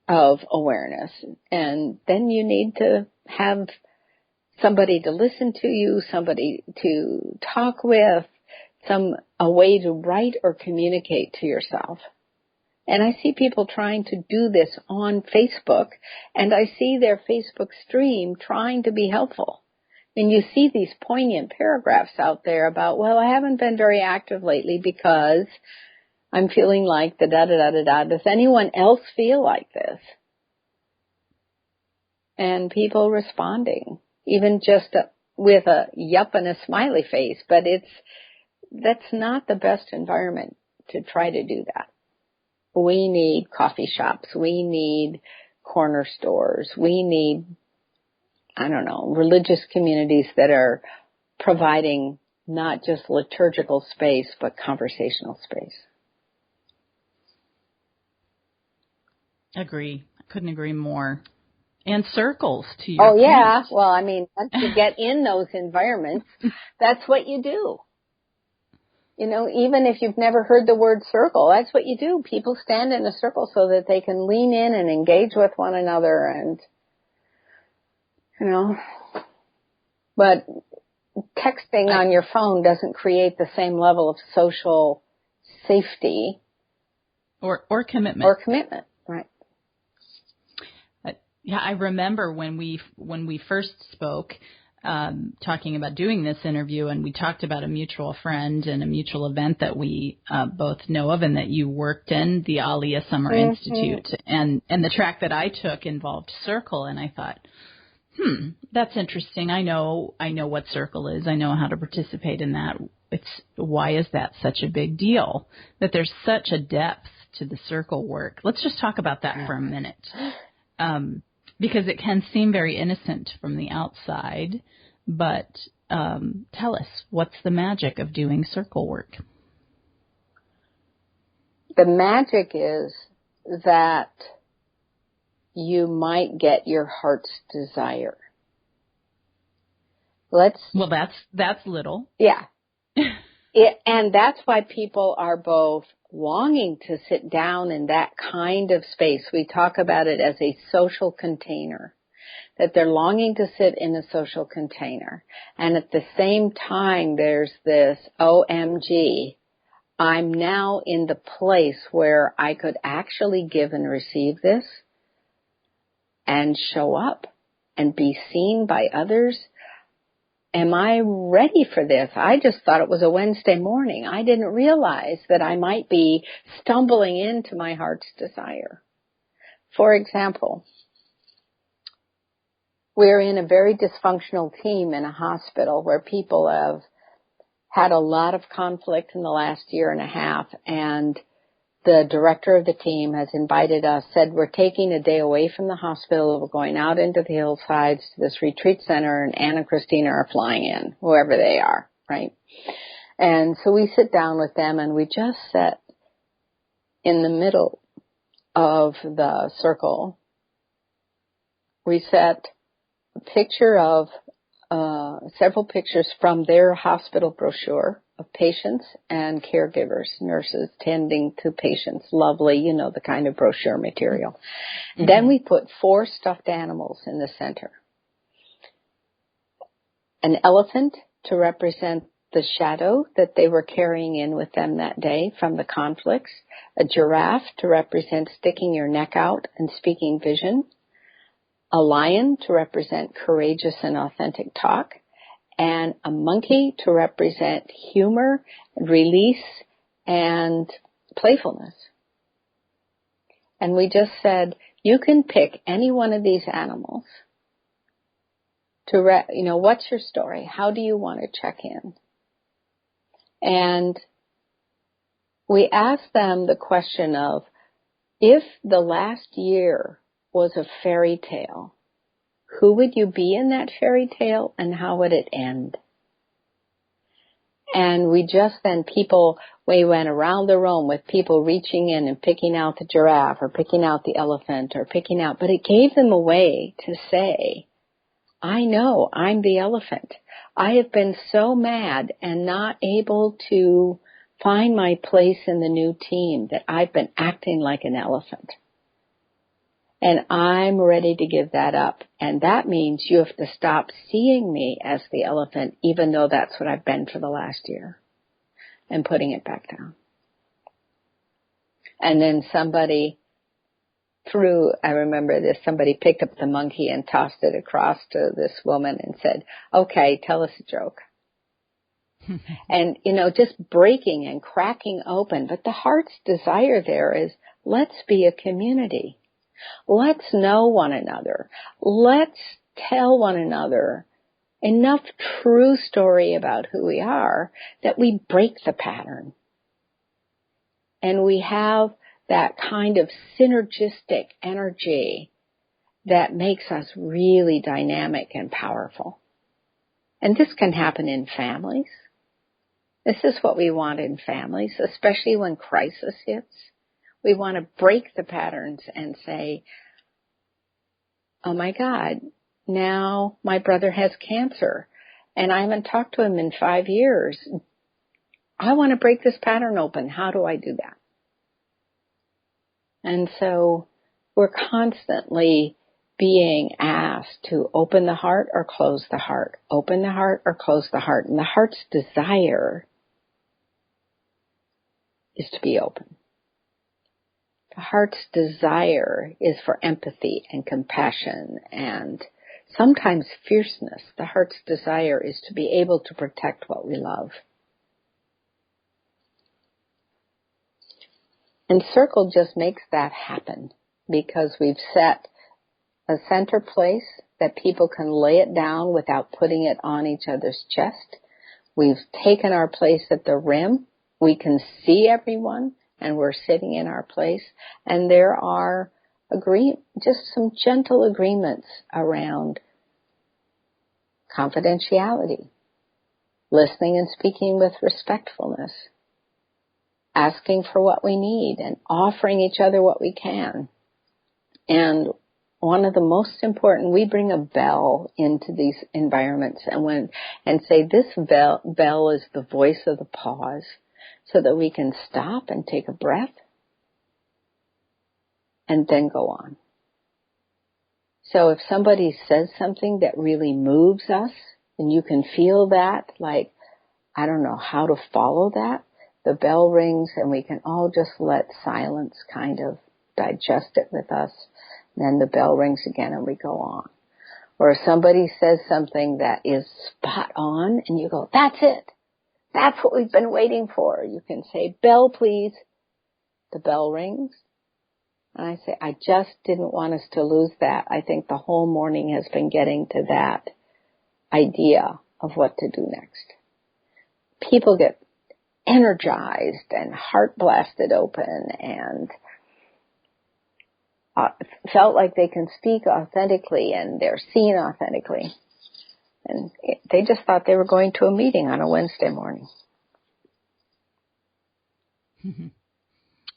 of awareness. And then you need to have somebody to listen to you, somebody to talk with, a way to write or communicate to yourself. And I see people trying to do this on Facebook, and I see their Facebook stream trying to be helpful. And you see these poignant paragraphs out there about, well, I haven't been very active lately because I'm feeling like the da-da-da-da-da. Does anyone else feel like this? And people responding, even just with a yup and a smiley face. But that's not the best environment to try to do that. We need coffee shops. We need corner stores. We need, religious communities that are providing not just liturgical space, but conversational space. Agree. I couldn't agree more. And circles, to your point. Yeah. Well, once you get in those environments, that's what you do. Even if you've never heard the word circle, that's what you do. People stand in a circle so that they can lean in and engage with one another and, but texting on your phone doesn't create the same level of social safety. Or commitment. Right. Yeah, I remember when we first spoke, talking about doing this interview, and we talked about a mutual friend and a mutual event that we both know of and that you worked in, the Alia Summer Institute. And the track that I took involved circle, and I thought, that's interesting. I know what circle is. I know how to participate in that. Why is that such a big deal? That there's such a depth to the circle work. Let's just talk about that for a minute. Because it can seem very innocent from the outside, but tell us, what's the magic of doing circle work? The magic is that you might get your heart's desire. Well, that's little. Yeah. And that's why people are both longing to sit down in that kind of space. We talk about it as a social container, that they're longing to sit in a social container. And at the same time, there's this, OMG, I'm now in the place where I could actually give and receive this and show up and be seen by others. Am I ready for this? I just thought it was a Wednesday morning. I didn't realize that I might be stumbling into my heart's desire. For example, we're in a very dysfunctional team in a hospital where people have had a lot of conflict in the last year and a half, and the director of the team has invited us, said we're taking a day away from the hospital. We're going out into the hillsides to this retreat center, and Ann and Christina are flying in, whoever they are, right? And so we sit down with them, and we just sit in the middle of the circle. We set a picture of several pictures from their hospital brochure of patients and caregivers, nurses tending to patients. Lovely, the kind of brochure material. Mm-hmm. Then we put 4 stuffed animals in the center. An elephant to represent the shadow that they were carrying in with them that day from the conflicts. A giraffe to represent sticking your neck out and speaking vision. A lion to represent courageous and authentic talk. And a monkey to represent humor, release, and playfulness. And we just said, you can pick any one of these animals to, what's your story? How do you want to check in? And we asked them the question of, if the last year was a fairy tale, who would you be in that fairy tale and how would it end? And we went around the room with people reaching in and picking out the giraffe or picking out the elephant but it gave them a way to say, I know I'm the elephant. I have been so mad and not able to find my place in the new team that I've been acting like an elephant. And I'm ready to give that up. And that means you have to stop seeing me as the elephant, even though that's what I've been for the last year, and putting it back down. And then somebody picked up the monkey and tossed it across to this woman and said, okay, tell us a joke. And, just breaking and cracking open. But the heart's desire there is, let's be a community. Let's know one another. Let's tell one another enough true story about who we are that we break the pattern. And we have that kind of synergistic energy that makes us really dynamic and powerful. And this can happen in families. This is what we want in families, especially when crisis hits. We want to break the patterns and say, oh my God, now my brother has cancer and I haven't talked to him in 5 years. I want to break this pattern open. How do I do that? And so we're constantly being asked to open the heart or close the heart, open the heart or close the heart. And the heart's desire is to be open. The heart's desire is for empathy and compassion and sometimes fierceness. The heart's desire is to be able to protect what we love. And circle just makes that happen because we've set a center place that people can lay it down without putting it on each other's chest. We've taken our place at the rim. We can see everyone and we're sitting in our place. And there are just some gentle agreements around confidentiality, listening and speaking with respectfulness, asking for what we need and offering each other what we can. And one of the most important, we bring a bell into these environments and say this bell is the voice of the pause so that we can stop and take a breath and then go on. So if somebody says something that really moves us and you can feel that, like, I don't know how to follow that, the bell rings and we can all just let silence kind of digest it with us. And then the bell rings again and we go on. Or if somebody says something that is spot on and you go, that's it. That's what we've been waiting for. You can say, bell please. The bell rings. And I say, I just didn't want us to lose that. I think the whole morning has been getting to that idea of what to do next. People get energized and heart blasted open and felt like they can speak authentically and they're seen authentically. And they just thought they were going to a meeting on a Wednesday morning.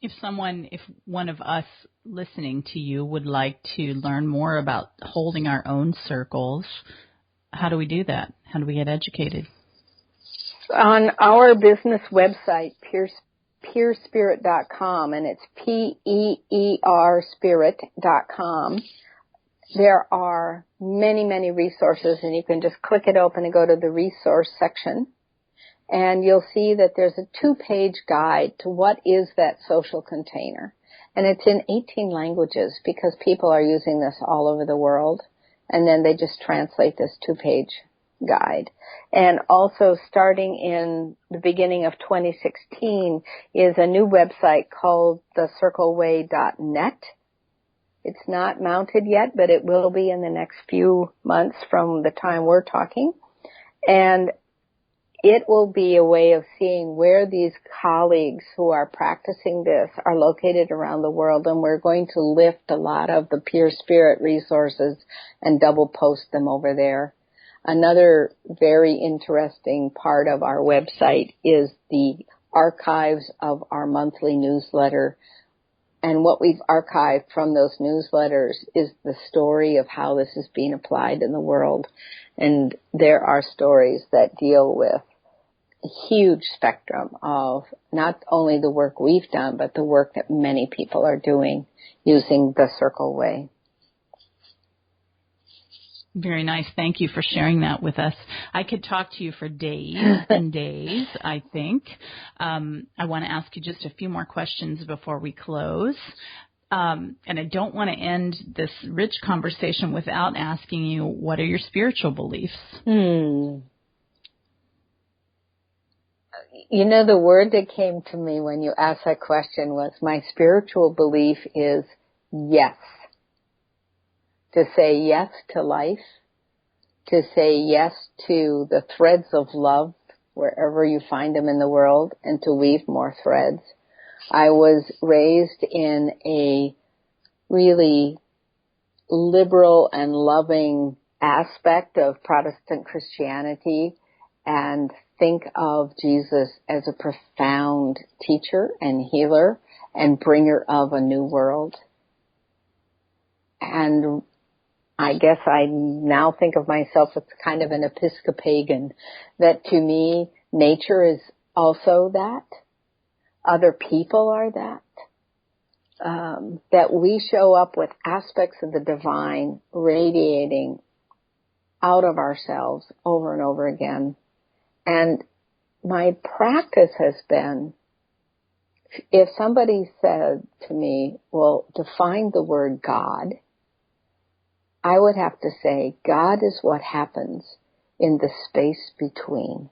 If one of us listening to you would like to learn more about holding our own circles, how do we do that? How do we get educated? On our business website, PeerSpirit.com, and it's PeerSpirit.com, there are many, many resources, and you can just click it open and go to the resource section. And you'll see that there's a 2-page guide to what is that social container. And it's in 18 languages because people are using this all over the world. And then they just translate this 2-page guide. And also starting in the beginning of 2016 is a new website called thecircleway.net. It's not mounted yet, but it will be in the next few months from the time we're talking. And it will be a way of seeing where these colleagues who are practicing this are located around the world, and we're going to lift a lot of the PeerSpirit resources and double post them over there. Another very interesting part of our website is the archives of our monthly newsletter. And what we've archived from those newsletters is the story of how this is being applied in the world. And there are stories that deal with a huge spectrum of not only the work we've done, but the work that many people are doing using the Circle Way. Very nice. Thank you for sharing that with us. I could talk to you for days and days, I think. I want to ask you just a few more questions before we close. And I don't want to end this rich conversation without asking you, what are your spiritual beliefs? You know, the word that came to me when you asked that question was, my spiritual belief is yes. To say yes to life, to say yes to the threads of love wherever you find them in the world, and to weave more threads. I was raised in a really liberal and loving aspect of Protestant Christianity, and think of Jesus as a profound teacher and healer and bringer of a new world. And I guess I now think of myself as kind of an Episcopalian, that to me, nature is also that. Other people are that. That we show up with aspects of the divine radiating out of ourselves over and over again. And my practice has been, if somebody said to me, well, define the word God, I would have to say God is what happens in the space between.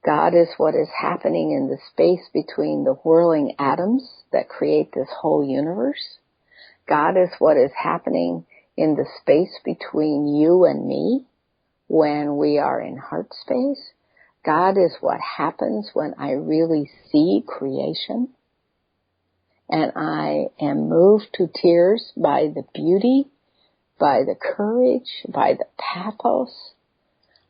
God is what is happening in the space between the whirling atoms that create this whole universe. God is what is happening in the space between you and me when we are in heart space. God is what happens when I really see creation and I am moved to tears by the beauty, by the courage, by the pathos.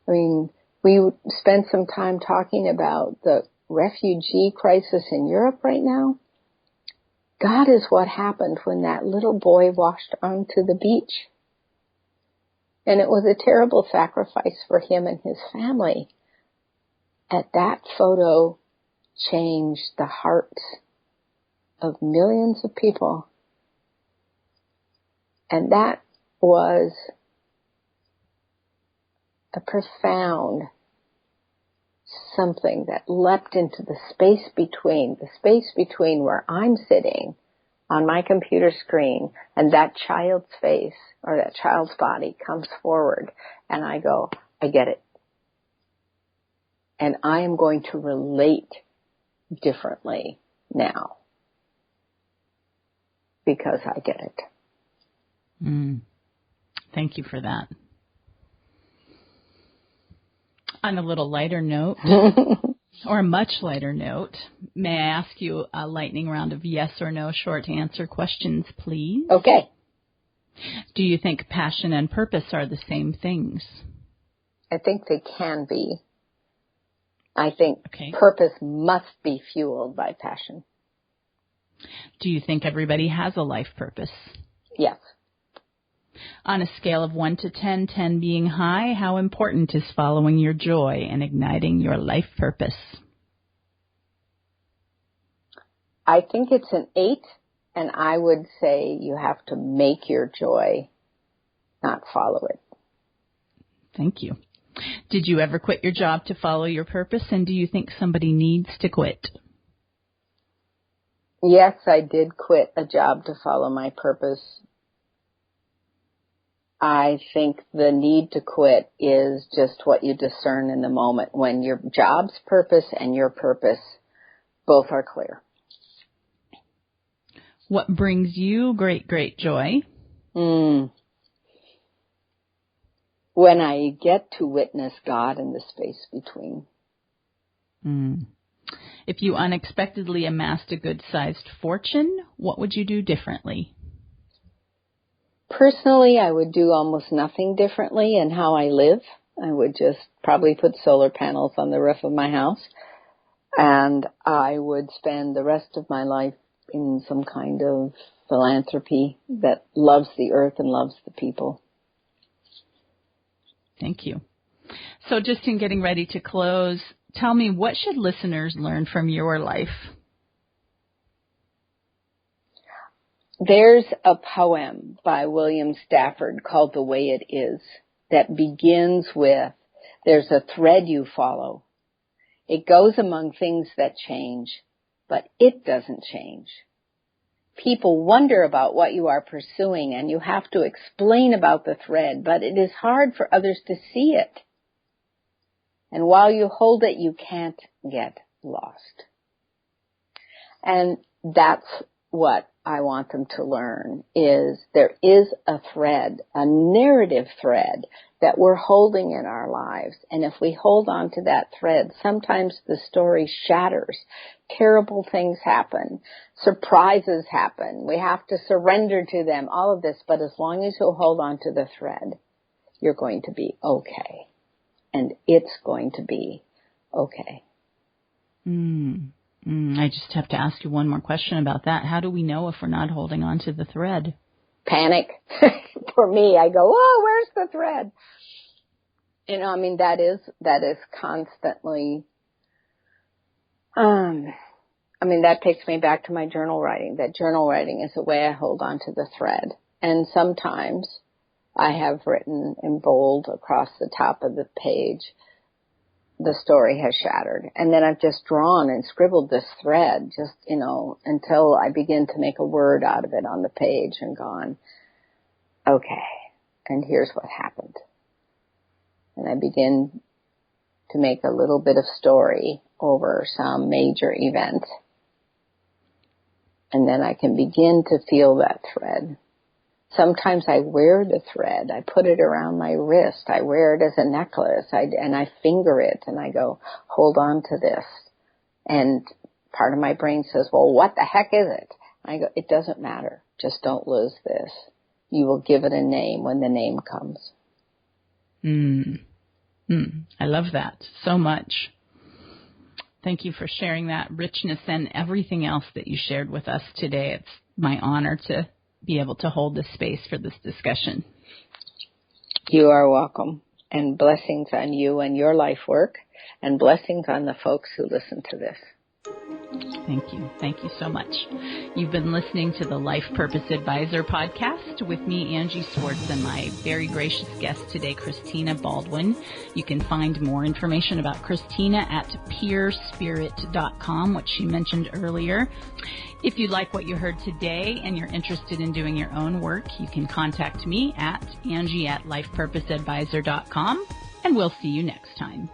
I mean, we spent some time talking about the refugee crisis in Europe right now. God is what happened when that little boy washed onto the beach. And it was a terrible sacrifice for him and his family. And that photo changed the hearts of millions of people. And that was a profound something that leapt into the space between where I'm sitting on my computer screen and that child's face or that child's body comes forward and I go, I get it. And I am going to relate differently now because I get it. Thank you for that. On a little lighter note, or a much lighter note, may I ask you a lightning round of yes or no short answer questions, please? Okay. Do you think passion and purpose are the same things? I think they can be. I think purpose must be fueled by passion. Do you think everybody has a life purpose? Yes. On a scale of 1 to 10, 10 being high, how important is following your joy and igniting your life purpose? I think it's an 8, and I would say you have to make your joy, not follow it. Thank you. Did you ever quit your job to follow your purpose, and do you think somebody needs to quit? Yes, I did quit a job to follow my purpose. I think the need to quit is just what you discern in the moment when your job's purpose and your purpose both are clear. What brings you great, great joy? When I get to witness God in the space between. If you unexpectedly amassed a good-sized fortune, what would you do differently? Personally, I would do almost nothing differently in how I live. I would just probably put solar panels on the roof of my house. And I would spend the rest of my life in some kind of philanthropy that loves the earth and loves the people. Thank you. So just in getting ready to close, tell me, what should listeners learn from your life? There's a poem by William Stafford called The Way It Is that begins with, there's a thread you follow. It goes among things that change, but it doesn't change. People wonder about what you are pursuing and you have to explain about the thread, but it is hard for others to see it. And while you hold it, you can't get lost. And that's what I want them to learn, is there is a thread, a narrative thread that we're holding in our lives. And if we hold on to that thread, sometimes the story shatters. Terrible things happen. Surprises happen. We have to surrender to them, all of this. But as long as you hold on to the thread, you're going to be okay. And it's going to be okay. I just have to ask you one more question about that. How do we know if we're not holding on to the thread? Panic. For me, I go, oh, where's the thread? You know, I mean, that is constantly, that takes me back to my journal writing. That journal writing is the way I hold on to the thread. And sometimes I have written in bold across the top of the page, the story has shattered. And then I've just drawn and scribbled this thread just, until I begin to make a word out of it on the page and gone, okay, and here's what happened. And I begin to make a little bit of story over some major event. And then I can begin to feel that thread. Sometimes I wear the thread. I put it around my wrist. I wear it as a necklace. And I finger it and I go, hold on to this. And part of my brain says, well, what the heck is it? I go, it doesn't matter. Just don't lose this. You will give it a name when the name comes. I love that so much. Thank you for sharing that richness and everything else that you shared with us today. It's my honor to be able to hold this space for this discussion. You are welcome. And blessings on you and your life work, and blessings on the folks who listen to this. Thank you. Thank you so much. You've been listening to the Life Purpose Advisor podcast with me, Angie Swartz, and my very gracious guest today, Cristina Baldwin. You can find more information about Cristina at PeerSpirit.com, which she mentioned earlier. If you like what you heard today and you're interested in doing your own work, you can contact me at Angie at LifePurposeAdvisor.com, and we'll see you next time.